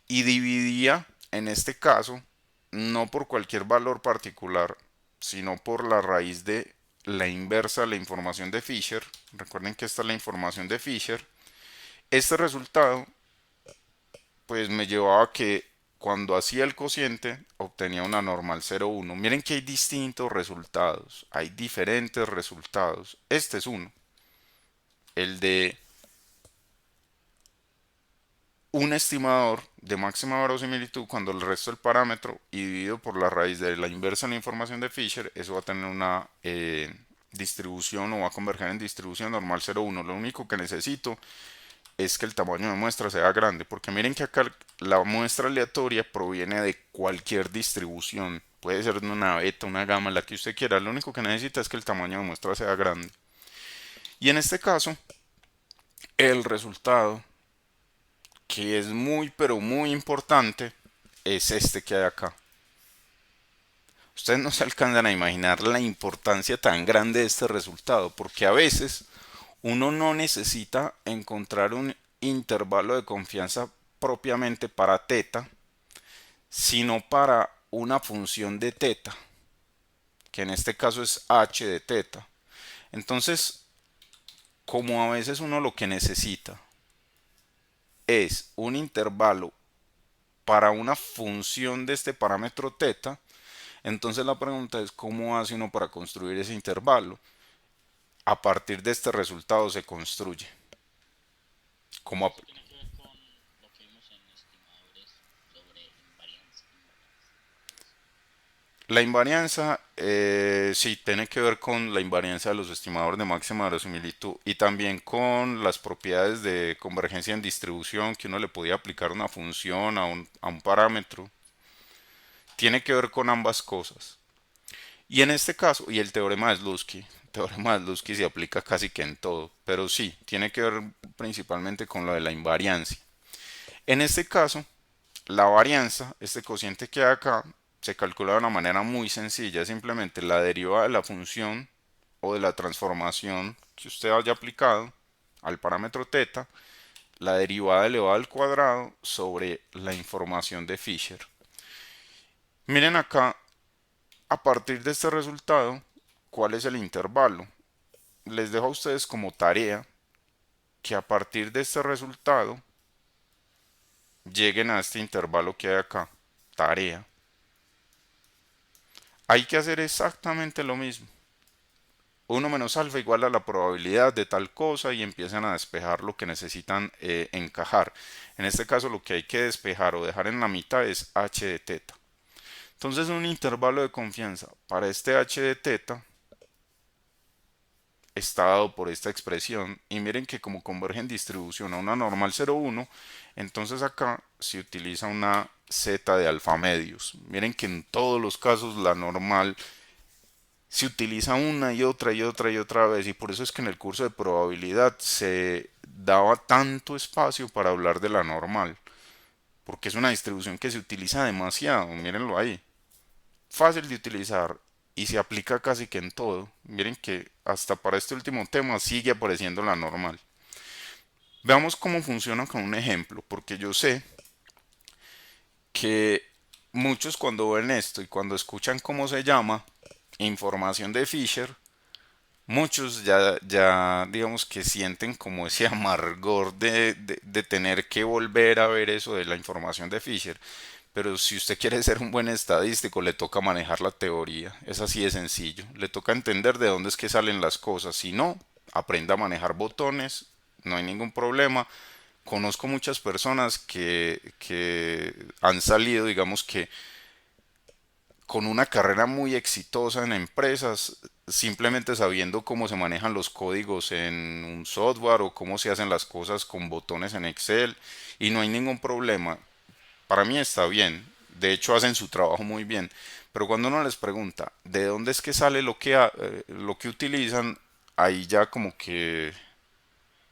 Speaker 1: y dividía, en este caso, no por cualquier valor particular, sino por la raíz de la inversa de la información de Fisher. Recuerden que esta es la información de Fisher. Este resultado, pues me llevaba a que cuando hacía el cociente obtenía una normal 0,1. Miren que hay distintos resultados, hay diferentes resultados. Este es uno, el de un estimador de máxima verosimilitud cuando el resto del parámetro y dividido por la raíz de la inversa en la información de Fisher, eso va a tener distribución o va a converger en distribución normal 0,1. Lo único que necesito es que el tamaño de muestra sea grande, porque miren que acá la muestra aleatoria proviene de cualquier distribución. Puede ser de una beta, una gamma, la que usted quiera. Lo único que necesita es que el tamaño de muestra sea grande. Y en este caso, el resultado, que es muy pero muy importante, es este que hay acá. Ustedes no se alcanzan a imaginar la importancia tan grande de este resultado, porque a veces uno no necesita encontrar un intervalo de confianza propiamente para teta, sino para una función de teta, que en este caso es h de teta. Entonces, como a veces uno lo que necesita es un intervalo para una función de este parámetro teta, entonces la pregunta es cómo hace uno para construir ese intervalo. A partir de este resultado se construye. Como
Speaker 2: Esto tiene que ver con lo que vimos en estimadores sobre invarianza.
Speaker 1: la invarianza, sí, tiene que ver con la invarianza de los estimadores de máxima verosimilitud y también con las propiedades de convergencia en distribución que uno le podía aplicar una función a un parámetro. Tiene que ver con ambas cosas. Y en este caso, y el teorema de Slutsky, el teorema de Slutsky se aplica casi que en todo, pero sí, tiene que ver principalmente con lo de la invariancia. En este caso, la varianza, este cociente que hay acá, se calcula de una manera muy sencilla, es simplemente la derivada de la función o de la transformación que usted haya aplicado al parámetro teta, la derivada elevada al cuadrado sobre la información de Fisher. Miren acá, a partir de este resultado, ¿cuál es el intervalo? Les dejo a ustedes como tarea que a partir de este resultado lleguen a este intervalo que hay acá. Tarea. Hay que hacer exactamente lo mismo. Uno menos alfa igual a la probabilidad de tal cosa y empiezan a despejar lo que necesitan encajar. En este caso lo que hay que despejar o dejar en la mitad es h de teta. Entonces un intervalo de confianza para este h de teta está dado por esta expresión y miren que como converge en distribución a una normal 0,1, entonces acá se utiliza una z de alfa medios. Miren que en todos los casos la normal se utiliza una y otra y otra y otra vez y por eso es que en el curso de probabilidad se daba tanto espacio para hablar de la normal, porque es una distribución que se utiliza demasiado, mírenlo ahí, fácil de utilizar y se aplica casi que en todo. Miren que hasta para este último tema sigue apareciendo la normal. Veamos cómo funciona con un ejemplo, porque yo sé que muchos cuando ven esto y cuando escuchan cómo se llama información de Fisher, muchos ya digamos que sienten como ese amargor de tener que volver a ver eso de la información de Fisher. Pero si usted quiere ser un buen estadístico, le toca manejar la teoría. Es así de sencillo. Le toca entender de dónde es que salen las cosas. Si no, aprenda a manejar botones, no hay ningún problema. Conozco muchas personas que han salido, digamos que con una carrera muy exitosa en empresas, simplemente sabiendo cómo se manejan los códigos en un software o cómo se hacen las cosas con botones en Excel y no hay ningún problema. Para mí está bien, de hecho hacen su trabajo muy bien, pero cuando uno les pregunta de dónde es que sale lo que utilizan, ahí ya como que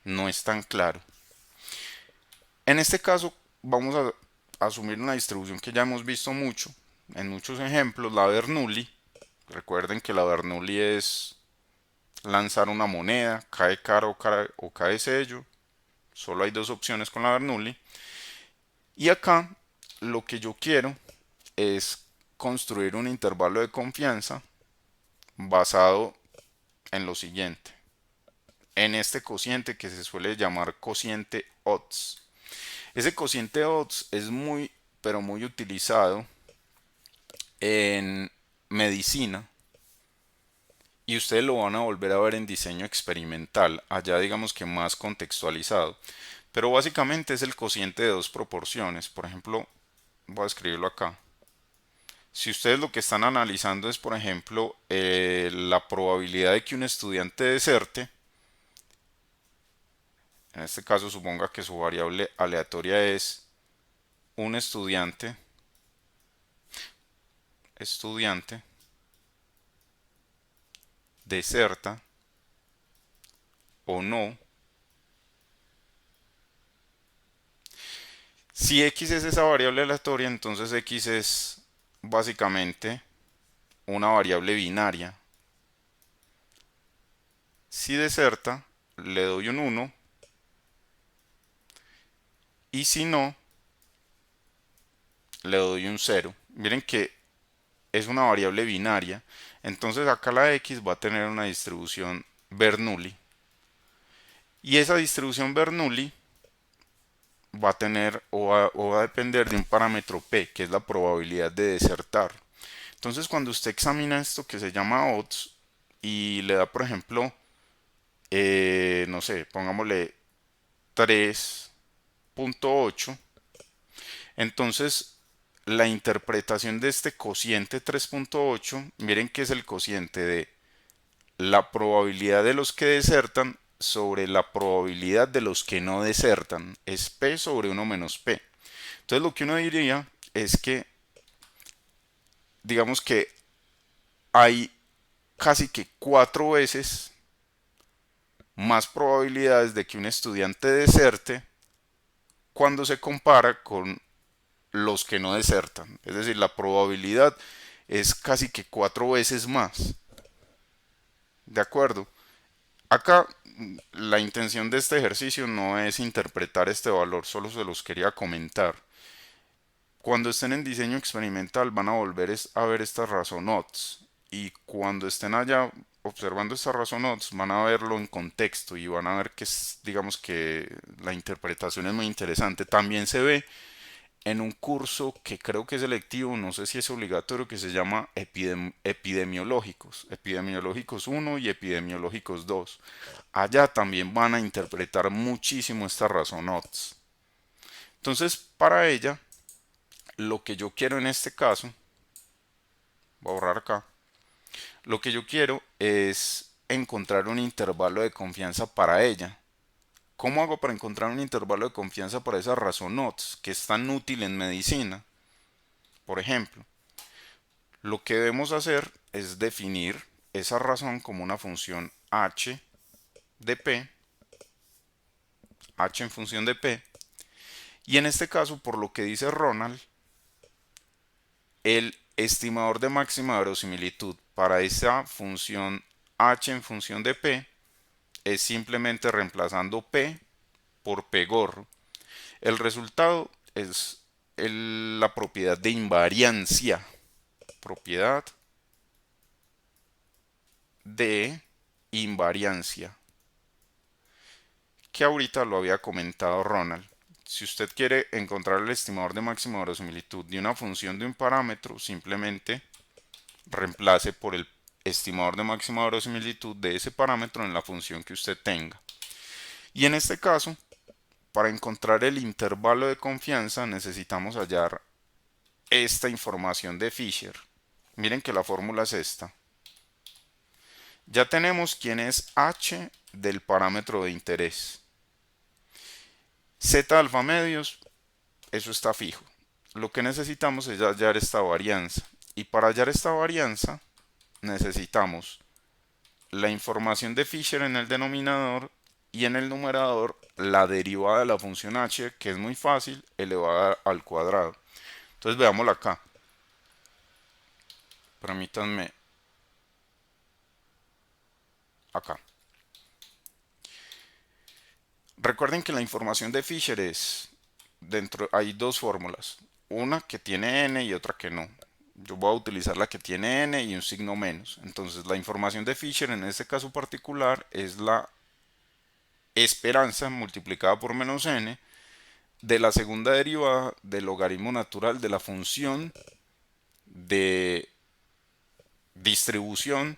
Speaker 1: no es tan claro. En este caso vamos a asumir una distribución que ya hemos visto mucho, en muchos ejemplos, la Bernoulli. Recuerden que la Bernoulli es lanzar una moneda, cae cara o cae sello. Solo hay dos opciones con la Bernoulli. Y acá lo que yo quiero es construir un intervalo de confianza basado en lo siguiente. En este cociente que se suele llamar cociente odds. Ese cociente odds es muy, pero muy utilizado en medicina y ustedes lo van a volver a ver en diseño experimental, allá digamos que más contextualizado. Pero básicamente es el cociente de dos proporciones. Por ejemplo, voy a escribirlo acá. Si ustedes lo que están analizando es, por ejemplo, la probabilidad de que un estudiante deserte, en este caso suponga que su variable aleatoria es un estudiante deserta o no. Si x es esa variable aleatoria, entonces x es básicamente una variable binaria. Si deserta, le doy un 1 y si no, le doy un 0. Miren que es una variable binaria, entonces acá la x va a tener una distribución Bernoulli y esa distribución Bernoulli va a tener o va a depender de un parámetro p, que es la probabilidad de desertar. Entonces cuando usted examina esto que se llama odds y le da, por ejemplo, no sé, pongámosle 3.8, entonces la interpretación de este cociente 3.8, miren que es el cociente de la probabilidad de los que desertan sobre la probabilidad de los que no desertan. Es P sobre 1 menos P. Entonces lo que uno diría es que, digamos que hay casi que 4 veces más probabilidades de que un estudiante deserte cuando se compara con los que no desertan. Es decir, la probabilidad es casi que 4 veces más. ¿De acuerdo? Acá la intención de este ejercicio no es interpretar este valor, solo se los quería comentar. Cuando estén en diseño experimental van a volver a ver estas razonots y cuando estén allá observando estas razonots van a verlo en contexto y van a ver que digamos que la interpretación es muy interesante. También se ve en un curso que creo que es selectivo, no sé si es obligatorio, que se llama epidemiológicos, epidemiológicos 1 y epidemiológicos 2. Allá también van a interpretar muchísimo estas razonots. Entonces, para ella, lo que yo quiero en este caso, voy a borrar acá, lo que yo quiero es encontrar un intervalo de confianza para ella. ¿Cómo hago para encontrar un intervalo de confianza para esas razonots que es tan útil en medicina? Por ejemplo, lo que debemos hacer es definir esa razón como una función h de p, h en función de p, y en este caso, por lo que dice Ronald, el estimador de máxima verosimilitud para esa función h en función de p es simplemente reemplazando p por p gorro. El resultado es la propiedad de invariancia. Propiedad de invariancia, que ahorita lo había comentado Ronald. Si usted quiere encontrar el estimador de máxima verosimilitud de una función de un parámetro, simplemente reemplace por el estimador de máxima verosimilitud de ese parámetro en la función que usted tenga. Y en este caso, para encontrar el intervalo de confianza necesitamos hallar esta información de Fisher. Miren que la fórmula es esta. Ya tenemos quién es h del parámetro de interés. Z alfa medios, eso está fijo. Lo que necesitamos es hallar esta varianza. Y para hallar esta varianza necesitamos la información de Fisher en el denominador y en el numerador la derivada de la función h, que es muy fácil, elevada al cuadrado. Entonces veámosla acá. Permítanme acá. Recuerden que la información de Fisher es, hay dos fórmulas, una que tiene n y otra que no. Yo voy a utilizar la que tiene n y un signo menos. Entonces la información de Fisher en este caso particular es la esperanza multiplicada por menos n de la segunda derivada del logaritmo natural de la función de distribución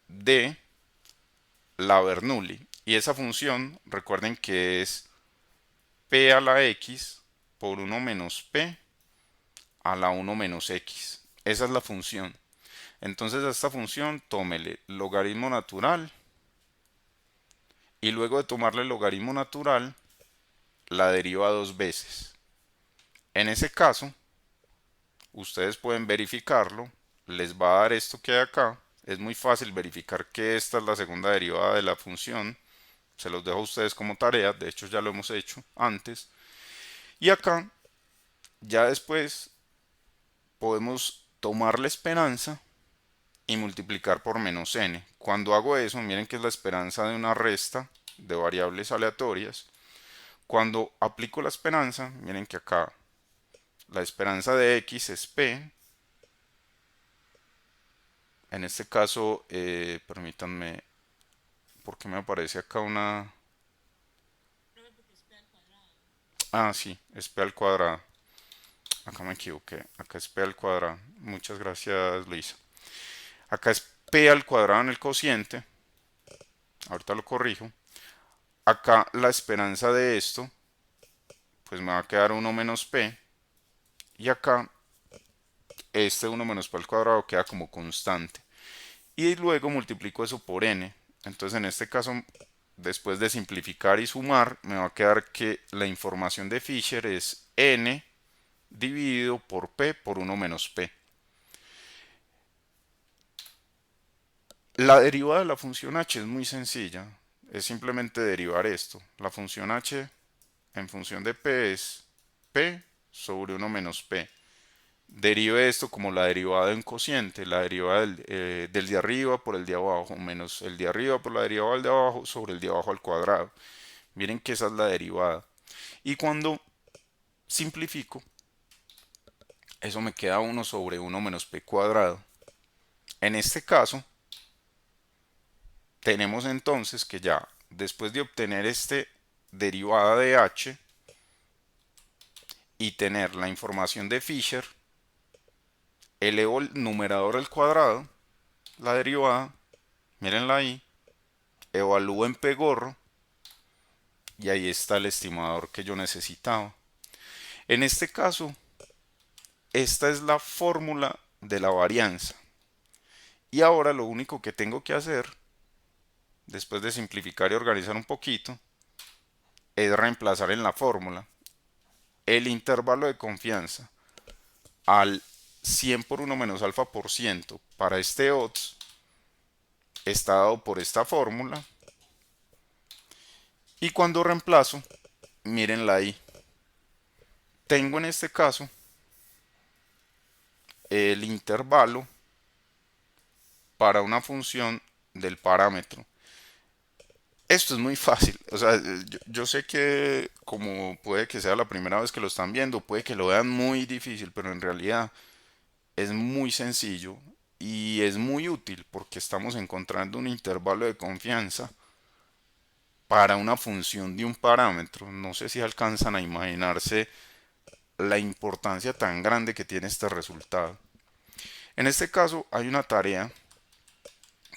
Speaker 1: de la Bernoulli. Y esa función, recuerden que es p a la x por 1 menos p a la 1 menos x. Esa es la función. Entonces a esta función tómele logaritmo natural y luego de tomarle el logaritmo natural la deriva dos veces. En ese caso, ustedes pueden verificarlo, les va a dar esto que hay acá. Es muy fácil verificar que esta es la segunda derivada de la función. Se los dejo a ustedes como tarea, de hecho ya lo hemos hecho antes. Y acá, ya después, podemos tomar la esperanza y multiplicar por menos n. Cuando hago eso, miren que es la esperanza de una resta de variables aleatorias. Cuando aplico la esperanza, miren que acá la esperanza de x es p. En este caso, permítanme, porque me aparece acá una... Ah, sí, es p al cuadrado. Acá me equivoqué. Acá es p al cuadrado. Muchas gracias, Luisa. Acá es p al cuadrado en el cociente. Ahorita lo corrijo. Acá la esperanza de esto, pues me va a quedar 1 menos p. Y acá este 1 menos p al cuadrado queda como constante. Y luego multiplico eso por n. Entonces en este caso, después de simplificar y sumar, me va a quedar que la información de Fisher es n dividido por p por 1 menos p. La derivada de la función h es muy sencilla. Es simplemente derivar esto. La función h en función de p es p sobre 1 menos p. Derive esto como la derivada de un cociente, la derivada del de arriba por el de abajo, menos el de arriba por la derivada del de abajo sobre el de abajo al cuadrado. Miren que esa es la derivada. Y cuando simplifico, eso me queda 1 sobre 1 menos p cuadrado. En este caso, tenemos entonces que ya después de obtener este derivada de h y tener la información de Fisher, elevo el numerador al cuadrado, la derivada, mírenla ahí, evalúo en p gorro y ahí está el estimador que yo necesitaba. En este caso, esta es la fórmula de la varianza. Y ahora lo único que tengo que hacer, después de simplificar y organizar un poquito, es reemplazar en la fórmula el intervalo de confianza al 100 por 1 menos alfa por ciento para este odds está dado por esta fórmula. Y cuando reemplazo, mírenla ahí. Tengo en este caso el intervalo para una función del parámetro. Esto es muy fácil, o sea, yo sé que como puede que sea la primera vez que lo están viendo, puede que lo vean muy difícil, pero en realidad es muy sencillo y es muy útil porque estamos encontrando un intervalo de confianza para una función de un parámetro. No sé si alcanzan a imaginarse la importancia tan grande que tiene este resultado. En este caso hay una tarea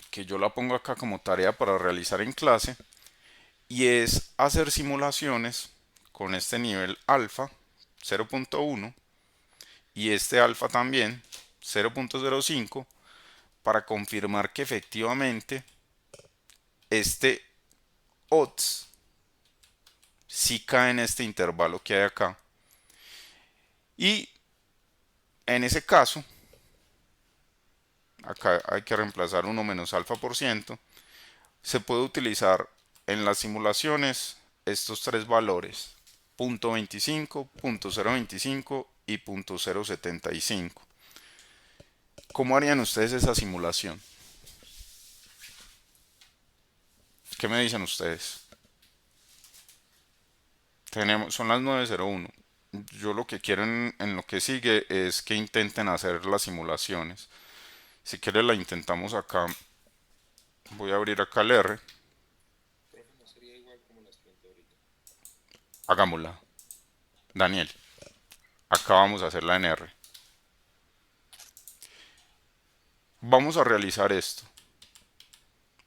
Speaker 1: que yo la pongo acá como tarea para realizar en clase y es hacer simulaciones con este nivel alfa 0.1 y este alfa también 0.05 para confirmar que efectivamente este odds sí cae en este intervalo que hay acá. Y en ese caso, acá hay que reemplazar 1 menos alfa por ciento, se puede utilizar en las simulaciones estos tres valores, 0.25, 0.025 y 0.075. ¿Cómo harían ustedes esa simulación? ¿Qué me dicen ustedes? Son las 9:01. Yo lo que quiero en lo que sigue es que intenten hacer las simulaciones. Si quieren la intentamos acá. Voy a abrir acá el R. Hagámosla. Daniel, acá vamos a hacerla en R. Vamos a realizar esto.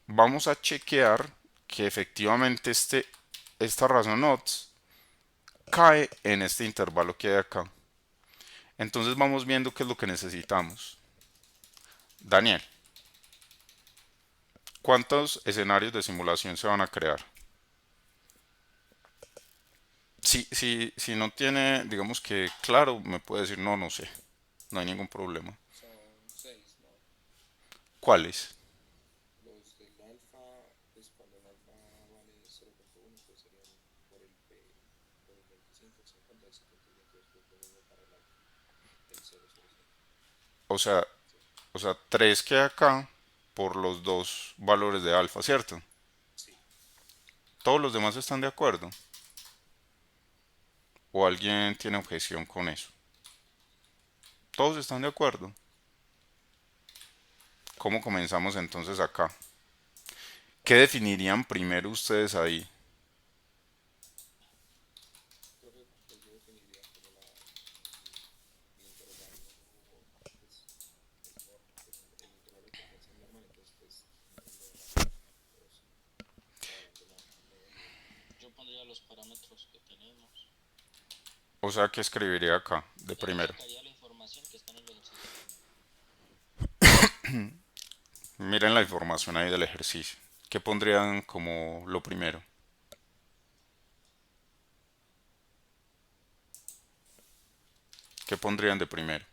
Speaker 1: Vamos a chequear que efectivamente esta razón odds cae en este intervalo que hay acá. Entonces vamos viendo qué es lo que necesitamos. Daniel, ¿cuántos escenarios de simulación se van a crear? Si no tiene, digamos que claro, me puede decir no, no sé, no hay ningún problema.
Speaker 3: Son seis, ¿no?
Speaker 1: ¿Cuáles?
Speaker 3: Los del alfa, pues cuando el alfa vale 0.1, pues serían por el P, por el 25, el 50, el 70 y después lo mismo para el alfa, el 0.05.
Speaker 1: O sea,
Speaker 3: ¿Sí?
Speaker 1: o sea, 3 queda acá por los dos valores de alfa, ¿cierto?
Speaker 3: Sí.
Speaker 1: ¿Todos los demás están de acuerdo? ¿O alguien tiene objeción con eso? ¿Todos están de acuerdo? ¿Cómo comenzamos entonces acá? ¿Qué definirían primero ustedes ahí?
Speaker 3: Creo que pues, yo definiría como el intervalo, pues, pues, el intervalo de confianza normal, entonces pues lo de la media, pues, cuadrando la media.
Speaker 2: Yo pondría los parámetros que tenemos.
Speaker 1: O sea, ¿qué escribiría acá de
Speaker 2: Yo
Speaker 1: primero?
Speaker 2: sacaría la información que está en el ejercicio primero.
Speaker 1: Miren la información ahí del ejercicio. ¿Qué pondrían como lo primero? ¿Qué pondrían de primero?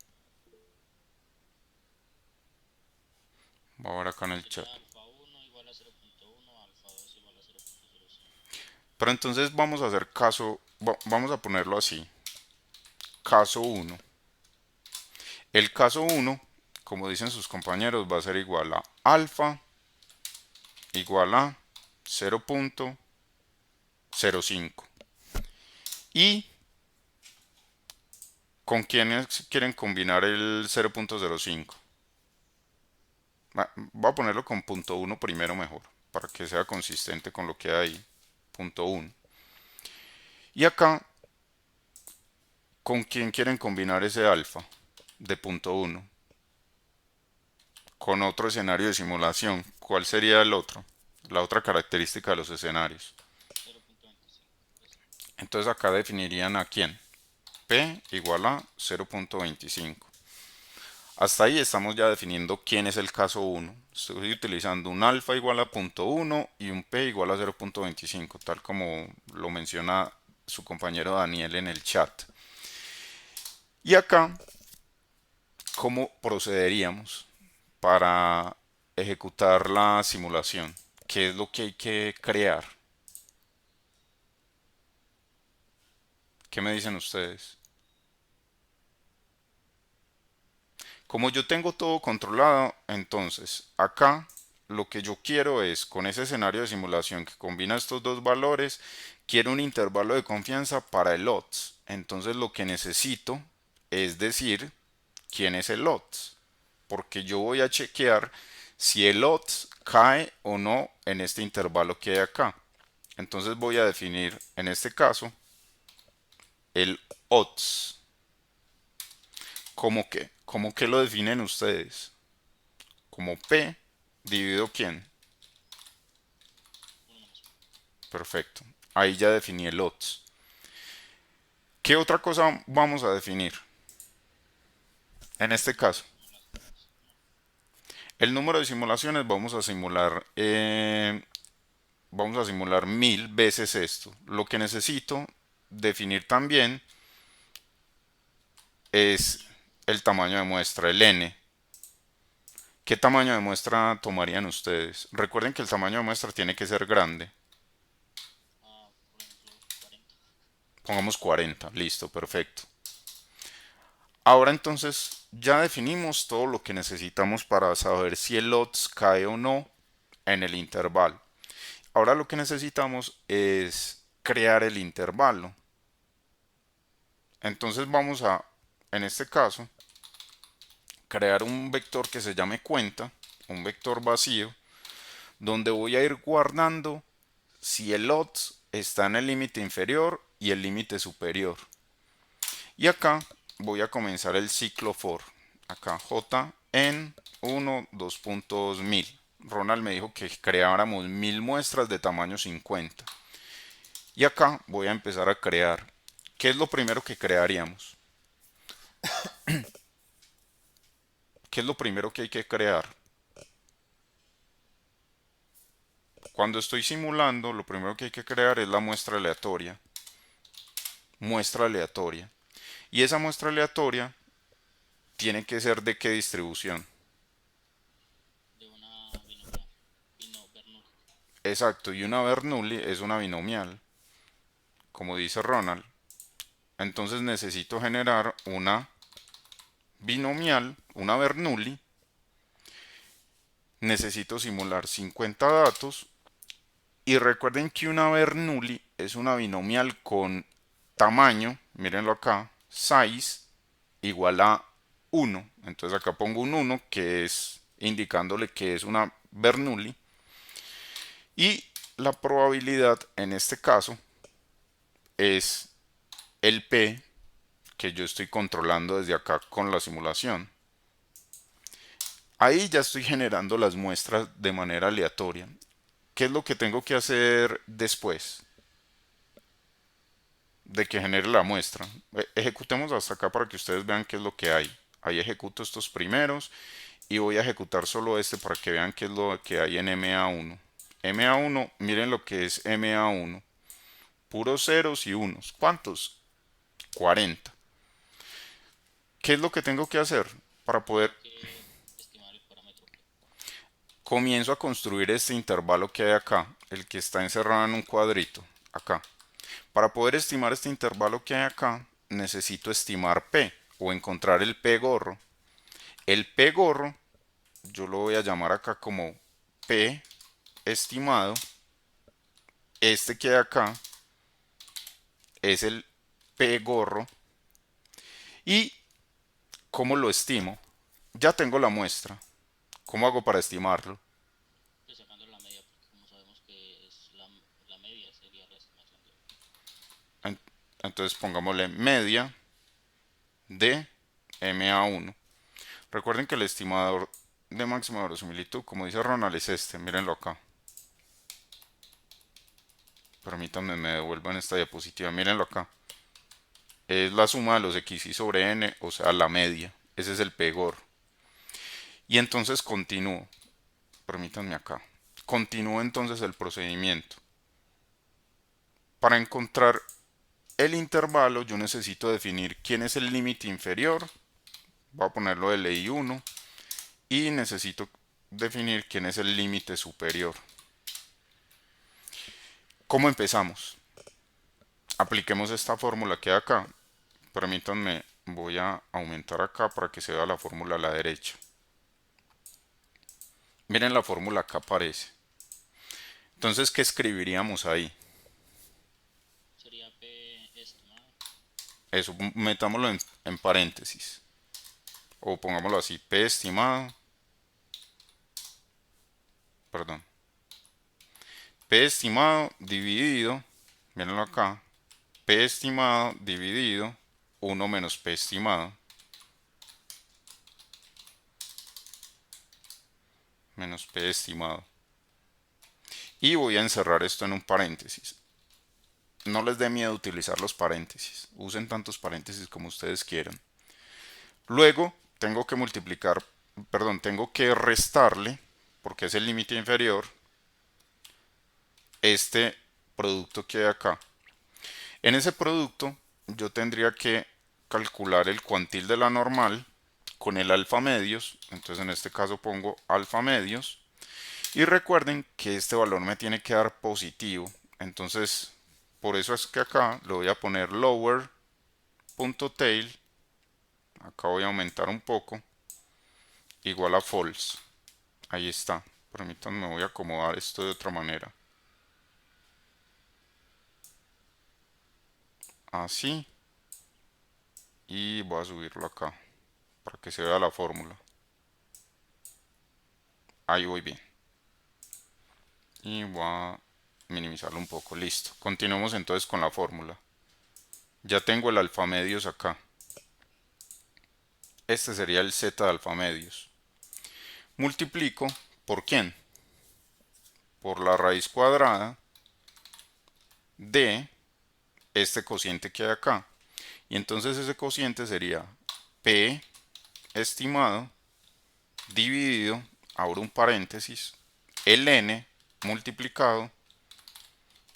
Speaker 1: Voy a ver acá en el chat.
Speaker 2: Sería alfa 1 igual a 0.1, alfa 2 igual a 0.05.
Speaker 1: Pero entonces vamos a hacer caso, vamos a ponerlo así. Caso uno. El caso uno, como dicen sus compañeros, va a ser igual a alfa igual a 0.05. ¿Y con quiénes quieren combinar el 0.05? Voy a ponerlo con punto uno primero mejor, para que sea consistente con lo que hay ahí. Punto uno. Y acá, ¿con quién quieren combinar ese alfa de punto uno? Con otro escenario de simulación. ¿Cuál sería el otro? La otra característica de los escenarios.
Speaker 2: 0.25.
Speaker 1: Entonces acá definirían a quién. P igual a 0.25. Hasta ahí estamos ya definiendo quién es el caso uno. Estoy utilizando un alfa igual a punto .1 y un P igual a 0.25, tal como lo menciona su compañero Daniel en el chat. Y acá, ¿cómo procederíamos para ejecutar la simulación? ¿Qué es lo que hay que crear? ¿Qué me dicen ustedes? Como yo tengo todo controlado, entonces acá lo que yo quiero es, con ese escenario de simulación que combina estos dos valores, quiero un intervalo de confianza para el odds. Entonces lo que necesito es decir quién es el odds, porque yo voy a chequear si el odds cae o no en este intervalo que hay acá. Entonces voy a definir en este caso el odds. ¿Cómo que lo definen ustedes? Como P dividido quién.
Speaker 2: 1 menos P.
Speaker 1: Perfecto. Ahí ya definí el odds. ¿Qué otra cosa vamos a definir? En este
Speaker 2: Número de
Speaker 1: caso,
Speaker 2: simulaciones. No,
Speaker 1: el número de simulaciones vamos a simular 1000 veces esto. Lo que necesito definir también es el tamaño de muestra, el n. ¿Qué tamaño de muestra tomarían ustedes? Recuerden que el tamaño de muestra tiene que ser grande.
Speaker 2: por ejemplo, 40.
Speaker 1: Pongamos 40. Listo, perfecto. Ahora entonces ya definimos todo lo que necesitamos para saber si el odds cae o no en el intervalo. Ahora lo que necesitamos es crear el intervalo. Entonces vamos a, en este caso, crear un vector que se llame cuenta, un vector vacío, donde voy a ir guardando si el odds está en el límite inferior y el límite superior. Y acá voy a comenzar el ciclo for. Acá j en 1, 2 puntos 1000. Ronald me dijo que creáramos 1000 muestras de tamaño 50. Y acá voy a empezar a crear. ¿Qué es lo primero que crearíamos? ¿qué es lo primero que hay que crear? Cuando estoy simulando, lo primero que hay que crear es la muestra aleatoria. Muestra aleatoria. Y esa muestra aleatoria tiene que ser de qué distribución.
Speaker 2: de una binomial, Bernoulli.
Speaker 1: Exacto, y una Bernoulli es una binomial, como dice Ronald. Entonces necesito generar una binomial, una Bernoulli. Necesito simular 50 datos. Y recuerden que una Bernoulli es una binomial con tamaño, mírenlo acá, size igual a 1. Entonces acá pongo un 1 que es indicándole que es una Bernoulli. Y la probabilidad en este caso es el P que yo estoy controlando desde acá con la simulación. Ahí ya estoy generando las muestras de manera aleatoria. ¿Qué es lo que tengo que hacer después de que genere la muestra? Ejecutemos hasta acá para que ustedes vean qué es lo que hay. Ahí ejecuto estos primeros y voy a ejecutar solo este para que vean qué es lo que hay en MA1. MA1, miren lo que es MA1. Puros ceros y unos. ¿Cuántos? 40. ¿Qué es lo que tengo que hacer para poder?
Speaker 2: Tengo que estimar el parámetro P.
Speaker 1: Comienzo a construir este intervalo que hay acá, el que está encerrado en un cuadrito, acá. Para poder estimar este intervalo que hay acá, necesito estimar P o encontrar el P gorro. El P gorro, yo lo voy a llamar acá como P estimado. Este que hay acá es el P gorro. ¿Y cómo lo estimo? Ya tengo la muestra. ¿Cómo hago para estimarlo?
Speaker 2: Pues sacando la media, porque como sabemos que es la media sería la estimación de
Speaker 1: Entonces pongámosle media de MA1. Recuerden que el estimador de máxima verosimilitud, como dice Ronald, es este. Mírenlo acá. Permítanme, me devuelvan esta diapositiva. Mírenlo acá. Es la suma de los xy sobre n, o sea, la media. Ese es el pegor. Y entonces continúo. Permítanme acá. Continúo entonces el procedimiento. Para encontrar el intervalo, yo necesito definir quién es el límite inferior. Voy a ponerlo de ley 1. Y necesito definir quién es el límite superior. ¿Cómo empezamos? Apliquemos esta fórmula que hay acá. Permítanme, voy a aumentar acá para que se vea la fórmula a la derecha. Miren la fórmula acá aparece. Entonces, ¿qué escribiríamos ahí?
Speaker 2: sería P estimado.
Speaker 1: Eso, metámoslo en paréntesis. O pongámoslo así, P estimado. Perdón. P estimado dividido, mírenlo acá. P estimado dividido 1 menos P estimado. Menos P estimado. Y voy a encerrar esto en un paréntesis. No les dé miedo utilizar los paréntesis. Usen tantos paréntesis como ustedes quieran. Luego tengo que multiplicar, perdón, tengo que restarle, porque es el límite inferior, este producto que hay acá. En ese producto yo tendría que calcular el cuantil de la normal con el alfa medios. Entonces en este caso pongo alfa medios. Y recuerden que este valor me tiene que dar positivo. Entonces por eso es que acá le voy a poner lower.tail. Acá voy a aumentar un poco. Igual a false. Ahí está. Permítanme, voy a acomodar esto de otra manera. Así. Y voy a subirlo acá para que se vea la fórmula. Ahí voy bien. Y voy a minimizarlo un poco. Listo. Continuemos entonces con la fórmula. Ya tengo el alfa medios acá. Este sería el z de alfa medios. Multiplico por quién? Por la raíz cuadrada de este cociente que hay acá. Y entonces ese cociente sería P estimado dividido, abro un paréntesis, el n multiplicado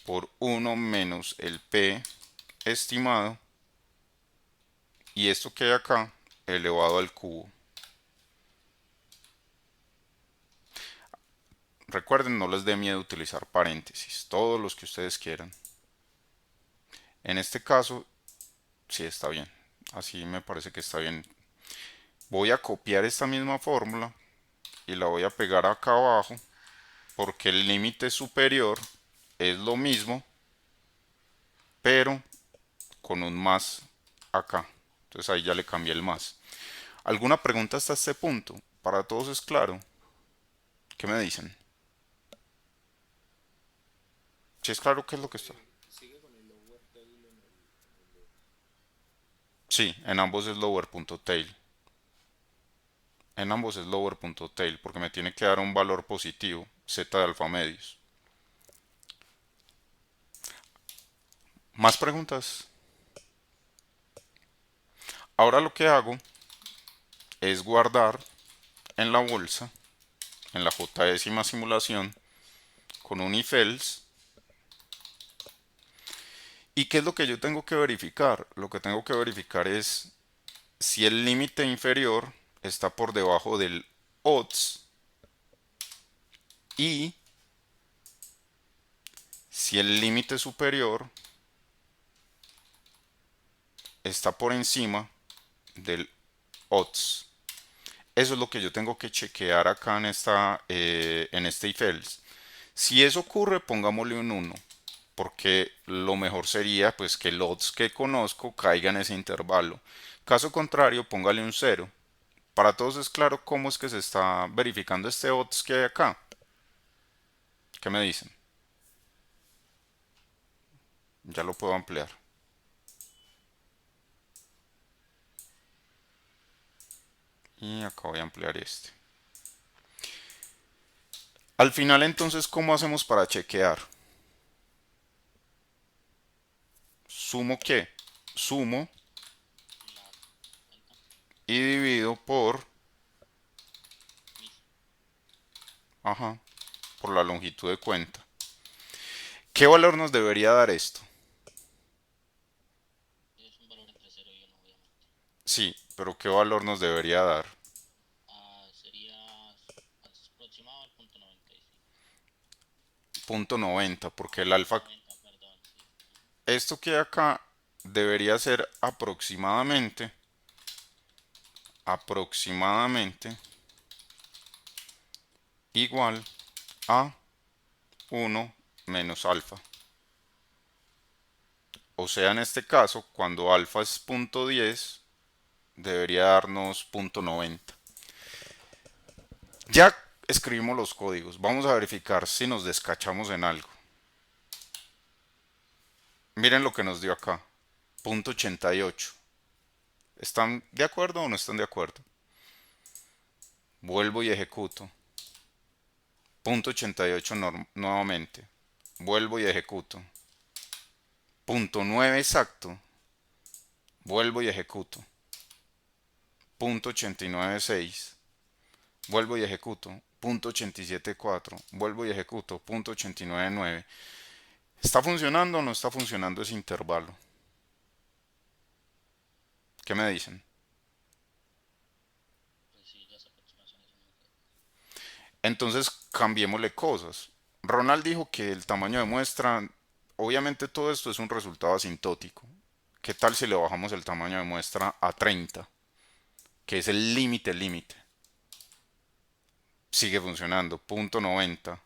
Speaker 1: por 1 menos el p estimado, y esto que hay acá elevado al cubo. Recuerden, no les dé miedo utilizar paréntesis, todos los que ustedes quieran. En este caso, sí está bien, así me parece que está bien. Voy a copiar esta misma fórmula y la voy a pegar acá abajo, porque el límite superior es lo mismo, pero con un más acá. Entonces ahí ya le cambié el más. ¿Alguna pregunta hasta este punto? ¿Para todos es claro? ¿Qué me dicen? ¿Si es claro qué es lo que está?
Speaker 3: Sigue con el lower tail en el
Speaker 1: Sí, en ambos es lower.tail. En ambos es lower.tail porque me tiene que dar un valor positivo, z de alfa medios. ¿Más preguntas? Ahora lo que hago es guardar en la bolsa, en la j simulación, con un if else. ¿Y qué es lo que yo tengo que verificar? Lo que tengo que verificar es si el límite inferior está por debajo del odds y si el límite superior está por encima del odds. Eso es lo que yo tengo que chequear acá en este if else. Si eso ocurre, pongámosle un 1, porque lo mejor sería pues que el odds que conozco caiga en ese intervalo. Caso contrario, póngale un 0. Para todos es claro cómo es que se está verificando este odds que hay acá. ¿Qué me dicen? Ya lo puedo ampliar. Y acá voy a ampliar este. Al final entonces, ¿cómo hacemos para chequear? ¿Sumo qué? Sumo
Speaker 2: la cuenta,
Speaker 1: y divido por,
Speaker 2: mis,
Speaker 1: ajá, por la longitud de cuenta. ¿Qué valor nos debería dar esto?
Speaker 2: es un valor entre 0 y 1, obviamente.
Speaker 1: Sí, pero ¿qué valor nos debería dar?
Speaker 2: Sería aproximado al punto 95.
Speaker 1: Punto 90, porque el alfa,
Speaker 2: 90, perdón, sí.
Speaker 1: esto que hay acá debería ser aproximadamente igual a 1 menos alfa. O sea, en este caso, cuando alfa es punto 10, debería darnos punto 90. Ya escribimos los códigos. Vamos a verificar si nos descachamos en algo. Miren lo que nos dio acá. Punto 88. ¿Están de acuerdo o no están de acuerdo? Vuelvo y ejecuto. Punto 88 nuevamente. Vuelvo y ejecuto. Punto 9 exacto. Vuelvo y ejecuto. Punto 89.6. Vuelvo y ejecuto. Punto 87.4. Vuelvo y ejecuto. Punto 89.9. ¿Está funcionando o no está funcionando ese intervalo? ¿Qué me dicen?
Speaker 2: Pues sí, las aproximaciones son muy buenas.
Speaker 1: Entonces cambiémosle cosas. Ronald dijo que el tamaño de muestra, obviamente todo esto es un resultado asintótico. ¿Qué tal si le bajamos el tamaño de muestra a 30? Que es el límite. Sigue funcionando. Punto 90.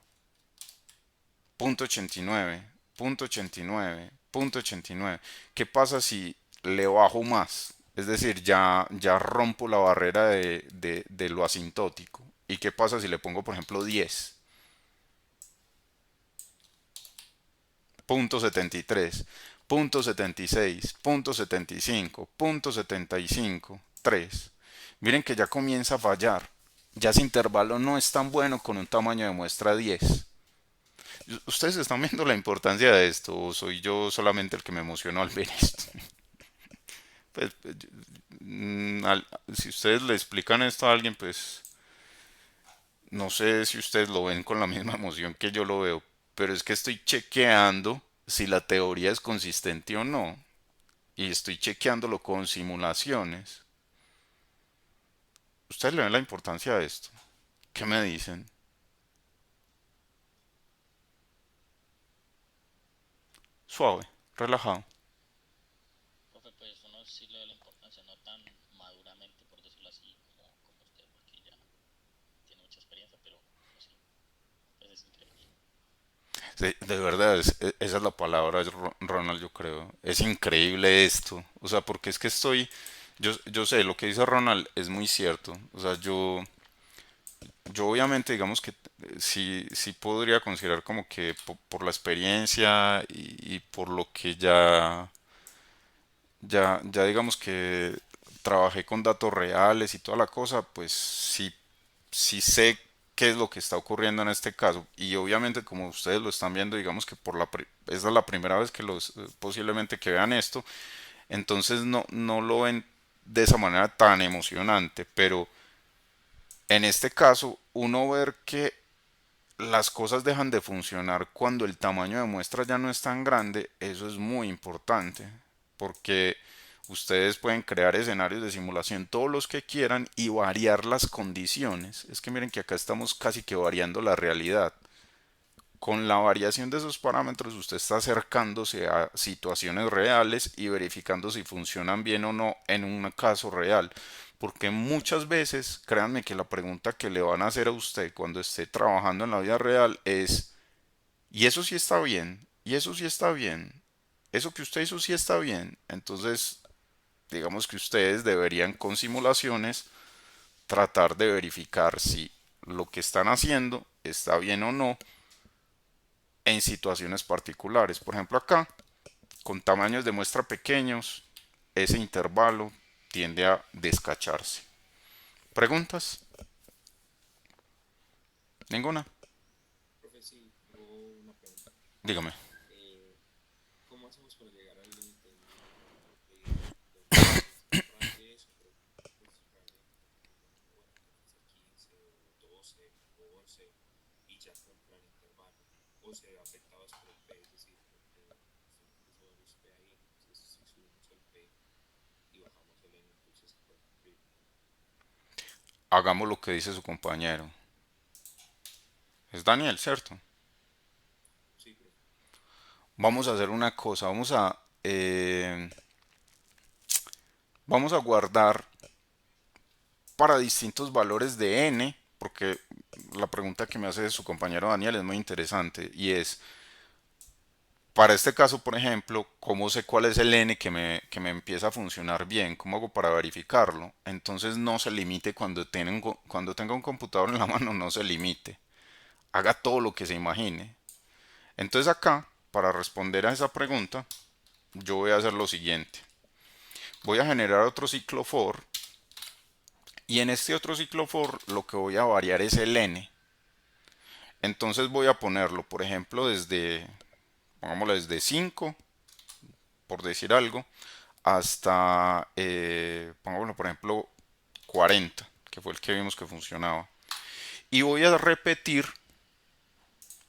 Speaker 1: Punto 89. Punto 89. Punto 89. ¿Qué pasa si le bajo más? Es decir, ya rompo la barrera de lo asintótico. ¿Y qué pasa si le pongo, por ejemplo, 10? Punto 73, punto 76, punto 75, punto 75, 3. Miren que ya comienza a fallar. Ya ese intervalo no es tan bueno con un tamaño de muestra 10. ¿Ustedes están viendo la importancia de esto o soy yo solamente el que me emocionó al ver esto? Pues, si ustedes le explican esto a alguien, pues No sé si ustedes lo ven con la misma emoción que yo lo veo, pero es que estoy chequeando si la teoría es consistente o no. Y estoy chequeándolo con simulaciones. ¿Ustedes le ven la importancia de esto? ¿Qué me dicen? Suave, relajado.
Speaker 2: Profe, pues uno sí le da la importancia, no tan maduramente, por decirlo así, como usted, porque ya tiene mucha experiencia, pero sí, pues es increíble.
Speaker 1: Sí, de verdad, esa es la palabra, Ronald, yo creo. Es increíble esto. O sea, porque es que yo sé, lo que dice Ronald es muy cierto. O sea, yo obviamente digamos que sí podría considerar como que por la experiencia y por lo que ya digamos que trabajé con datos reales y toda la cosa, pues sí sé qué es lo que está ocurriendo en este caso. Y obviamente como ustedes lo están viendo, digamos que esa es la primera vez que posiblemente que vean esto, entonces no lo ven de esa manera tan emocionante, pero en este caso uno ver que las cosas dejan de funcionar cuando el tamaño de muestra ya no es tan grande, eso es muy importante, porque ustedes pueden crear escenarios de simulación todos los que quieran y variar las condiciones. Es que miren que acá estamos casi que variando la realidad. Con la variación de esos parámetros usted está acercándose a situaciones reales y verificando si funcionan bien o no en un caso real. Porque muchas veces, créanme que la pregunta que le van a hacer a usted cuando esté trabajando en la vida real es, ¿y eso sí está bien? ¿Y eso sí está bien? ¿Eso que usted hizo sí está bien? Entonces, digamos que ustedes deberían con simulaciones tratar de verificar si lo que están haciendo está bien o no en situaciones particulares. Por ejemplo, acá, con tamaños de muestra pequeños, ese intervalo tiende a descacharse. ¿Preguntas? ¿Ninguna?
Speaker 3: Profe, sí, tengo una pregunta.
Speaker 1: Dígame.
Speaker 3: Eh, ¿Cómo hacemos para llegar al límite mínimo de muestras? Normalmente eso, pero pues realmente uno, bueno, tiene que ser 15 o 12 o 11 y ya cumplan intervalo. O se ve afectados por el P, es decir, porque usted puso varios P ahí, entonces si subimos el P y bajamos el N, entonces se puede cumplir.
Speaker 1: Hagamos lo que dice su compañero. Es Daniel, ¿cierto?
Speaker 3: Sí, profe.
Speaker 1: Vamos a hacer una cosa. Vamos a guardar para distintos valores de n, porque la pregunta que me hace su compañero Daniel es muy interesante y es, para este caso, por ejemplo, ¿cómo sé cuál es el n que me empieza a funcionar bien? ¿Cómo hago para verificarlo? Entonces no se limite cuando tenga un computador en la mano, no se limite. Haga todo lo que se imagine. Entonces acá, para responder a esa pregunta, yo voy a hacer lo siguiente. Voy a generar otro ciclo for y en este otro ciclo for lo que voy a variar es el n. Entonces voy a ponerlo, por ejemplo, pongámoslo desde 5 por decir algo, hasta, pongámoslo, por ejemplo, 40 que fue el que vimos que funcionaba. Y voy a repetir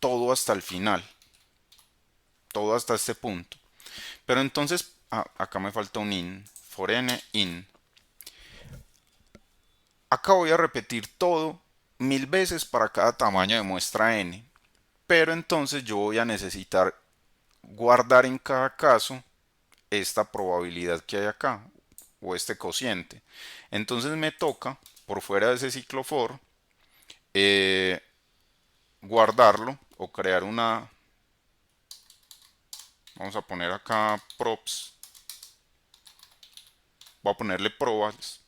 Speaker 1: todo hasta el final, todo hasta este punto. Pero entonces, acá me falta un in, for n in. Acá voy a repetir todo 1000 veces para cada tamaño de muestra n. Pero entonces yo voy a necesitar guardar en cada caso esta probabilidad que hay acá o este cociente. Entonces me toca, por fuera de ese ciclo for, eh, guardarlo o crear una, vamos a poner acá props, voy a ponerle probas,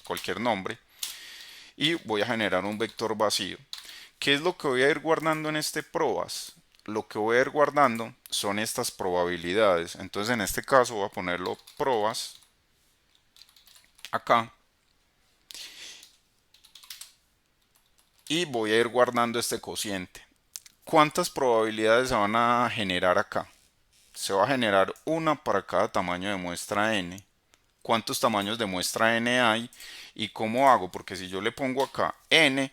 Speaker 1: cualquier nombre, y voy a generar un vector vacío. ¿Qué es lo que voy a ir guardando en este probas? Lo que voy a ir guardando son estas probabilidades. Entonces en este caso voy a ponerlo probas acá y voy a ir guardando este cociente. ¿Cuántas probabilidades se van a generar acá? Se va a generar una para cada tamaño de muestra n. ¿Cuántos tamaños de muestra n hay? ¿Y cómo hago? Porque si yo le pongo acá n,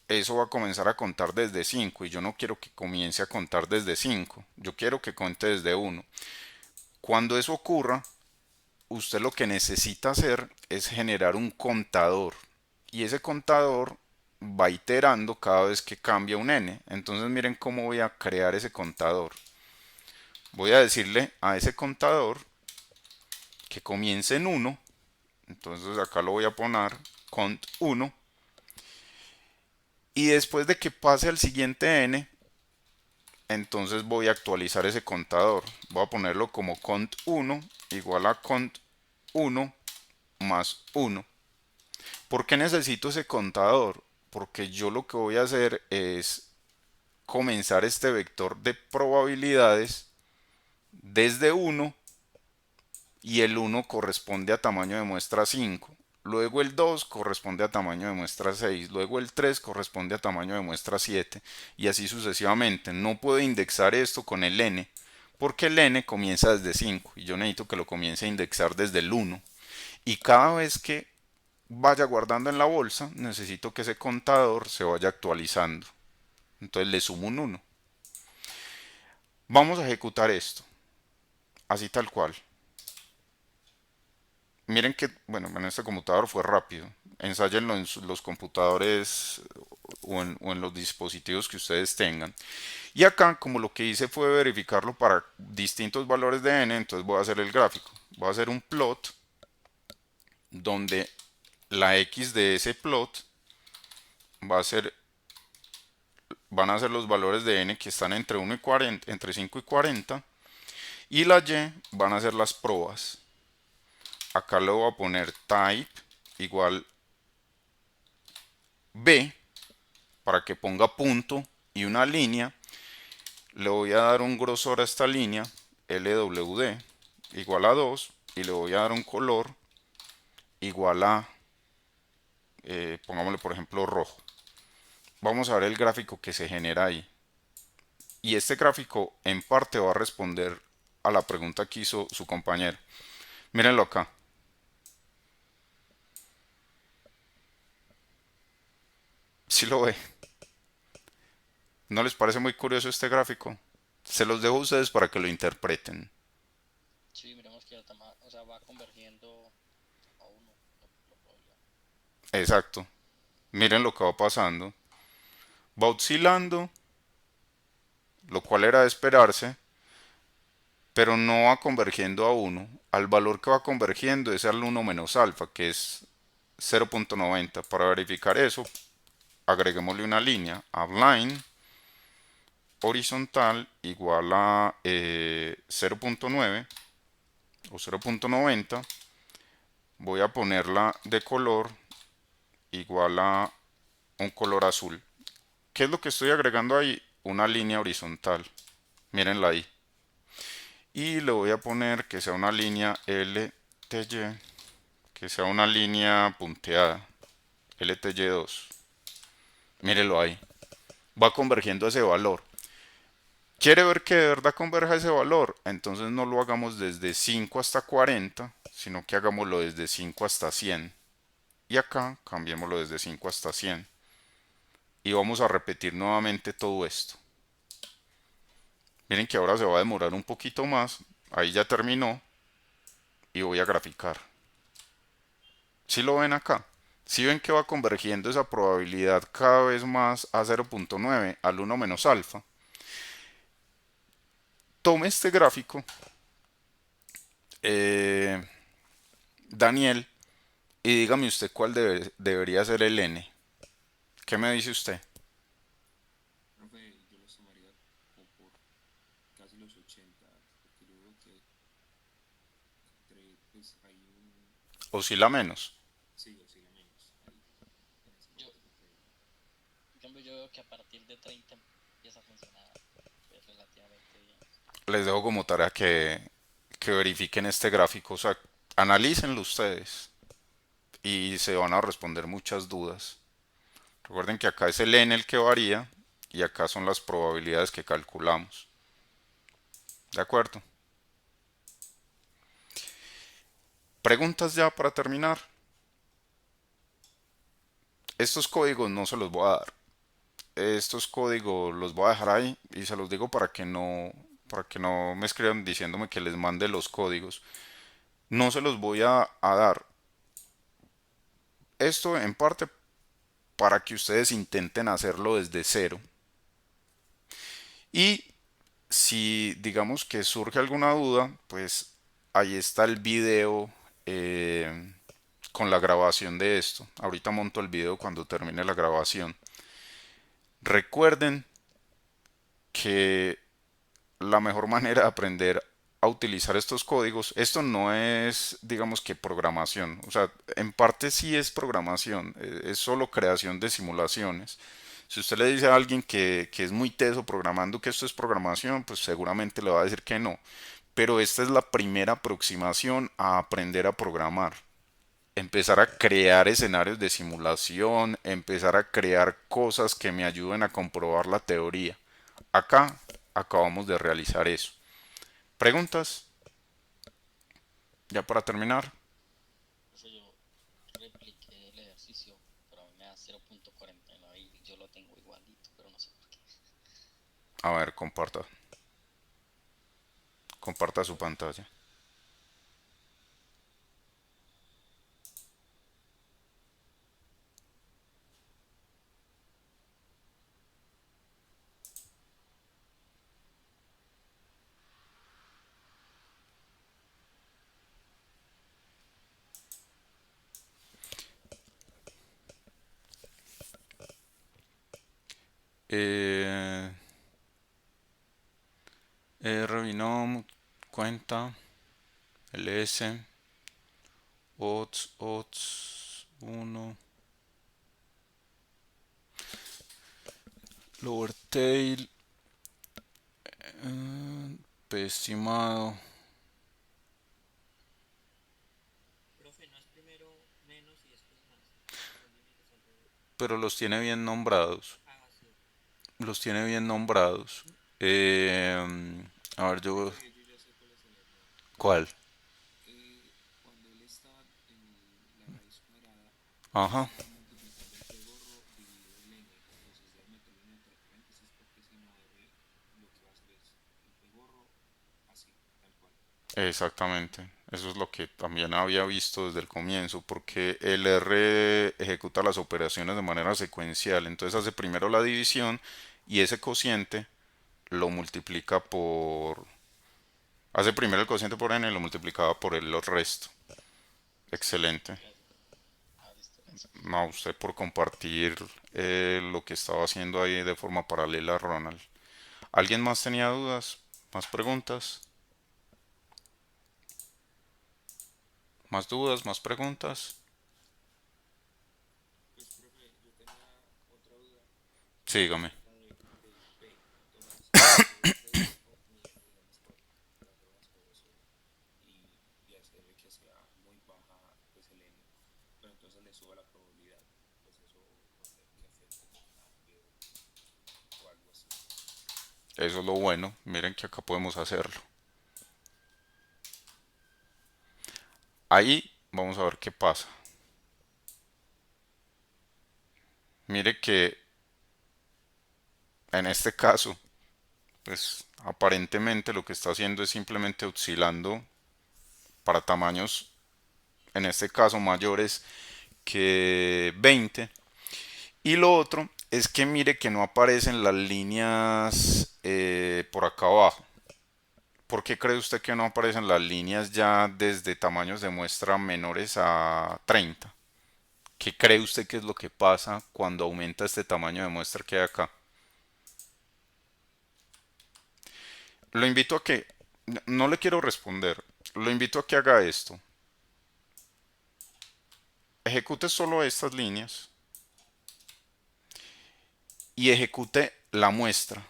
Speaker 1: eso va a comenzar a contar desde 5 y yo no quiero que comience a contar desde 5, yo quiero que cuente desde uno. Cuando eso ocurra, usted lo que necesita hacer es generar un contador y ese contador va iterando cada vez que cambia un n. Entonces miren cómo voy a crear ese contador. Voy a decirle a ese contador que comience en 1. Entonces acá lo voy a poner cont 1. Y después de que pase al siguiente n, entonces voy a actualizar ese contador. Voy a ponerlo como cont 1 igual a cont 1 más 1. ¿Por qué necesito ese contador? Porque yo lo que voy a hacer es comenzar este vector de probabilidades desde 1 y el 1 corresponde a tamaño de muestra 5. Luego el 2 corresponde a tamaño de muestra 6. Luego el 3 corresponde a tamaño de muestra 7. Y así sucesivamente. No puedo indexar esto con el n porque el n comienza desde 5 y yo necesito que lo comience a indexar desde el 1. Y cada vez que vaya guardando en la bolsa, necesito que ese contador se vaya actualizando. Entonces le sumo un 1. Vamos a ejecutar esto, así tal cual. Miren que, bueno, en este computador fue rápido. Ensáyenlo en los computadores o en los dispositivos que ustedes tengan. Y acá, como lo que hice fue verificarlo para distintos valores de n, entonces voy a hacer el gráfico. Voy a hacer un plot donde la x de ese plot va a ser, van a ser los valores de n que están entre 1 y 40, entre 5 y 40, y la y van a ser las probas. Acá le voy a poner type igual b para que ponga punto y una línea. Le voy a dar un grosor a esta línea, LWD igual a 2, y le voy a dar un color igual a, pongámosle por ejemplo rojo. Vamos a ver el gráfico que se genera ahí. Y este gráfico en parte va a responder a la pregunta que hizo su compañero. Mírenlo acá. ¿Sí lo ve? ¿No les parece muy curioso este gráfico? Se los dejo a ustedes para que lo interpreten.
Speaker 2: Sí, miremos que o sea, va convergiendo a uno, lo probabilidad.
Speaker 1: Exacto. Miren lo que va pasando. Va oscilando, lo cual era de esperarse, pero no va convergiendo a 1. Al valor que va convergiendo es al 1 menos alfa, que es 0.90. Para verificar eso, agreguémosle una línea. Outline horizontal igual a 0.9 o 0.90. Voy a ponerla de color igual a un color azul. ¿Qué es lo que estoy agregando ahí? Una línea horizontal. Mírenla ahí. Y le voy a poner que sea una línea LTY, que sea una línea punteada, LTY2. Mírenlo ahí. Va convergiendo a ese valor. ¿Quiere ver que de verdad converja ese valor? Entonces no lo hagamos desde 5 hasta 40, sino que hagámoslo desde 5 hasta 100. Y acá cambiémoslo desde 5 hasta 100. Y vamos a repetir nuevamente todo esto. Miren que ahora se va a demorar un poquito más. Ahí ya terminó. Y voy a graficar. ¿Sí lo ven acá? ¿Sí ven que va convergiendo esa probabilidad cada vez más a 0.9 al 1 menos alfa? Tome este gráfico, eh, Daniel, y dígame usted cuál debería ser el n. ¿Qué me dice usted?
Speaker 3: Profe, yo los tomaría como por casi los 80, porque yo veo que entre, pues hay un,
Speaker 1: Oscila menos.
Speaker 3: sí, oscila menos ahí, en ese
Speaker 2: Yo,
Speaker 3: valor de 30.
Speaker 2: en cambio, yo veo que a partir de 30 empieza a funcionar pues, relativamente bien.
Speaker 1: Les dejo como tarea que verifiquen este gráfico. O sea, analícenlo ustedes y se van a responder muchas dudas. Recuerden que acá es el n el que varía y acá son las probabilidades que calculamos. ¿De acuerdo? Preguntas ya para terminar. Estos códigos no se los voy a dar. estos códigos los voy a dejar ahí y se los digo para que no me escriban diciéndome que les mande los códigos. No se los voy a dar. Esto en parte para que ustedes intenten hacerlo desde cero. Y si digamos que surge alguna duda, pues ahí está el video con la grabación de esto. Ahorita monto el video cuando termine la grabación. Recuerden que la mejor manera de aprender a utilizar estos códigos, esto no es, digamos que programación, o sea, en parte sí es programación, es solo creación de simulaciones. Si usted le dice a alguien que es muy teso programando que esto es programación, pues seguramente le va a decir que no. Pero esta es la primera aproximación a aprender a programar. Empezar a crear escenarios de simulación, empezar a crear cosas que me ayuden a comprobar la teoría. Acá acabamos de realizar eso. ¿Preguntas? Ya para terminar.
Speaker 2: Eso yo repliqué el ejercicio, pero a mí me da 0.49 y yo lo tengo igualito, pero no sé por qué.
Speaker 1: A ver, comparta. Comparta su pantalla. Eh, R binom, cuenta, ls, odds, 1, lower tail, p estimado,
Speaker 3: Profe, ¿no es primero menos y después más? Los límites al revés.
Speaker 1: pero los tiene bien nombrados.
Speaker 3: Ah, sí.
Speaker 1: Los tiene bien nombrados. A ver, yo...
Speaker 3: Profe, yo ya sé cuál es el error.
Speaker 1: ¿Cuál?
Speaker 3: Cuando él estaba en la raíz cuadrada,
Speaker 1: Ajá.
Speaker 3: estaba multiplicando el p gorro dividido el n. Entonces debe meterlo entre paréntesis porque si no r lo que va a hacer es el p gorro así, tal cual.
Speaker 1: Exactamente. Eso es lo que también había visto desde el comienzo, porque el R ejecuta las operaciones de manera secuencial. Entonces hace primero la división y ese cociente lo multiplica por... Hace primero el cociente por n y lo multiplicaba por el resto. Excelente.
Speaker 2: Gracias. Ah, listo, gracias.
Speaker 1: No, a usted por compartir lo que estaba haciendo ahí de forma paralela a Ronald. ¿Alguien más tenía dudas? ¿Más preguntas? ¿Más dudas? ¿Más preguntas?
Speaker 3: Pues, profe, yo tenía otra duda,
Speaker 1: Sígame.
Speaker 3: la del P. Entonces, yo reduzco mi n, digamos, por las drogas o eso, y hacerle que sea muy baja, pues el n, pero entonces le suba la probabilidad. Pues eso va a hacer que afecte el cambio o algo así.
Speaker 1: Eso es lo bueno. Miren que acá podemos hacerlo. Ahí vamos a ver qué pasa. Mire que en este caso, pues aparentemente lo que está haciendo es simplemente oscilando para tamaños, en este caso mayores que 20. Y lo otro es que mire que no aparecen las líneas por acá abajo. ¿Por qué cree usted que no aparecen las líneas ya desde tamaños de muestra menores a 30? ¿Qué cree usted que es lo que pasa cuando aumenta este tamaño de muestra que hay acá? Lo invito a que, no le quiero responder, lo invito a que haga esto. Ejecute solo estas líneas y ejecute la muestra.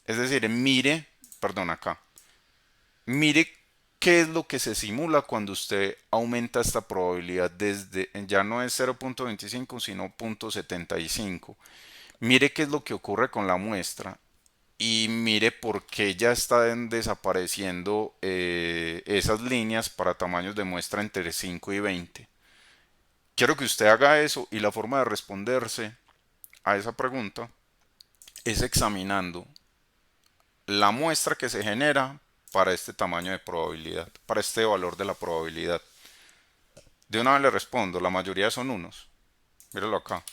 Speaker 1: Es decir, mire, perdón, acá. Mire qué es lo que se simula cuando usted aumenta esta probabilidad desde, ya no es 0.25 sino 0.75. Mire qué es lo que ocurre con la muestra y mire por qué ya están desapareciendo esas líneas para tamaños de muestra entre 5 y 20. Quiero que usted haga eso y la forma de responderse a esa pregunta es examinando la muestra que se genera para este tamaño de probabilidad, para este valor de la probabilidad. De una vez le respondo, la mayoría son unos. Míralo acá.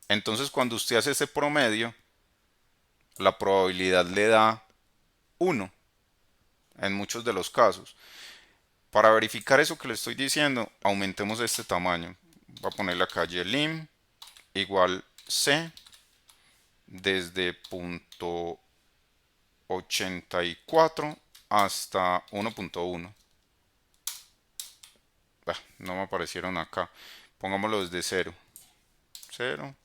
Speaker 1: Entonces cuando usted hace ese promedio, la probabilidad le da uno en muchos de los casos. Para verificar eso que le estoy diciendo, aumentemos este tamaño. Voy a ponerle acá ylim igual c desde punto 84 hasta 1.1. No me aparecieron acá. Pongámoslo desde 0. 0.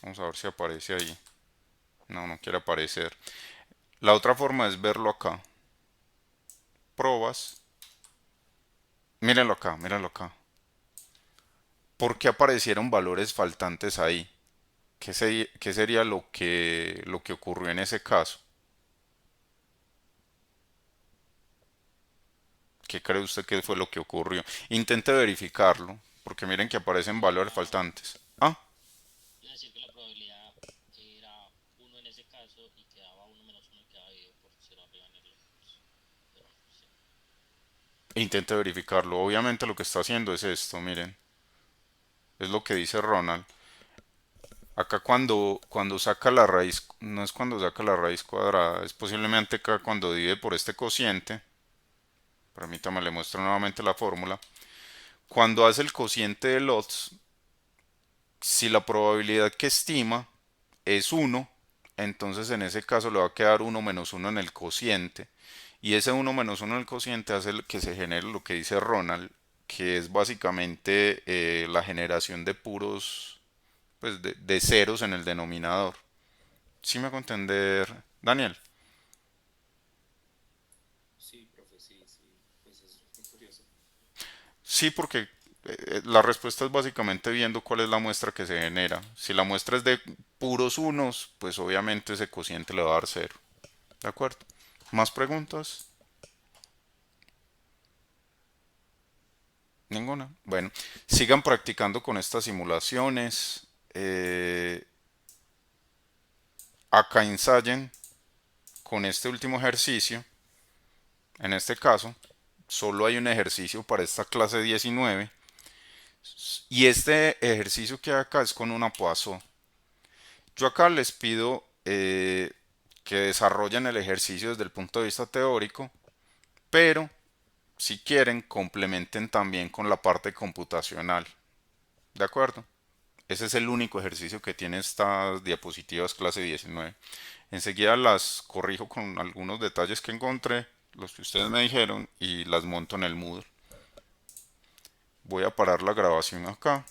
Speaker 1: Vamos a ver si aparece ahí. No, no quiere aparecer. La otra forma es verlo acá. Probas. Mírenlo acá, mírenlo acá. ¿Por qué aparecieron valores faltantes ahí? ¿Qué sería lo que ocurrió en ese caso? ¿Qué cree usted que fue lo que ocurrió? Intente verificarlo, porque miren que aparecen valores
Speaker 2: Ah,
Speaker 1: faltantes. Ah,
Speaker 2: es decir, que la probabilidad era uno en ese caso y quedaba uno menos uno y quedaba dividido por cero arriba en el otro. Pero, sí.
Speaker 1: intente verificarlo. Obviamente lo que está haciendo es esto, miren. Es lo que dice Ronald. Acá cuando saca la raíz, no es cuando saca la raíz cuadrada, es posiblemente acá cuando divide por este cociente. Permítame, le muestro nuevamente la fórmula. Cuando hace el cociente de Lotz, si la probabilidad que estima es uno, entonces en ese caso le va a quedar uno menos uno en el cociente. Y ese uno menos uno en el cociente hace que se genere lo que dice Ronald, que es básicamente la generación de puros, pues de ceros en el denominador. ¿Sí me hago entender, Daniel?
Speaker 3: Sí, profe, sí, sí. Pues es muy curioso.
Speaker 1: Sí, porque la respuesta es básicamente viendo cuál es la muestra que se genera. Si la muestra es de puros unos, pues obviamente ese cociente le va a dar cero. ¿De acuerdo? ¿Más preguntas? Ninguna. Bueno, sigan practicando con estas simulaciones. Acá ensayen con este último ejercicio. En este caso, solo hay un ejercicio para esta clase 19. Y este ejercicio que hay acá es con una Poisson. Yo acá les pido que desarrollen el ejercicio desde el punto de vista teórico, pero si quieren complementen también con la parte computacional. ¿De acuerdo? Ese es el único ejercicio que tiene estas diapositivas clase 19. Enseguida las corrijo con algunos detalles que encontré, los que ustedes me dijeron, y las monto en el Moodle. Voy a parar la grabación acá.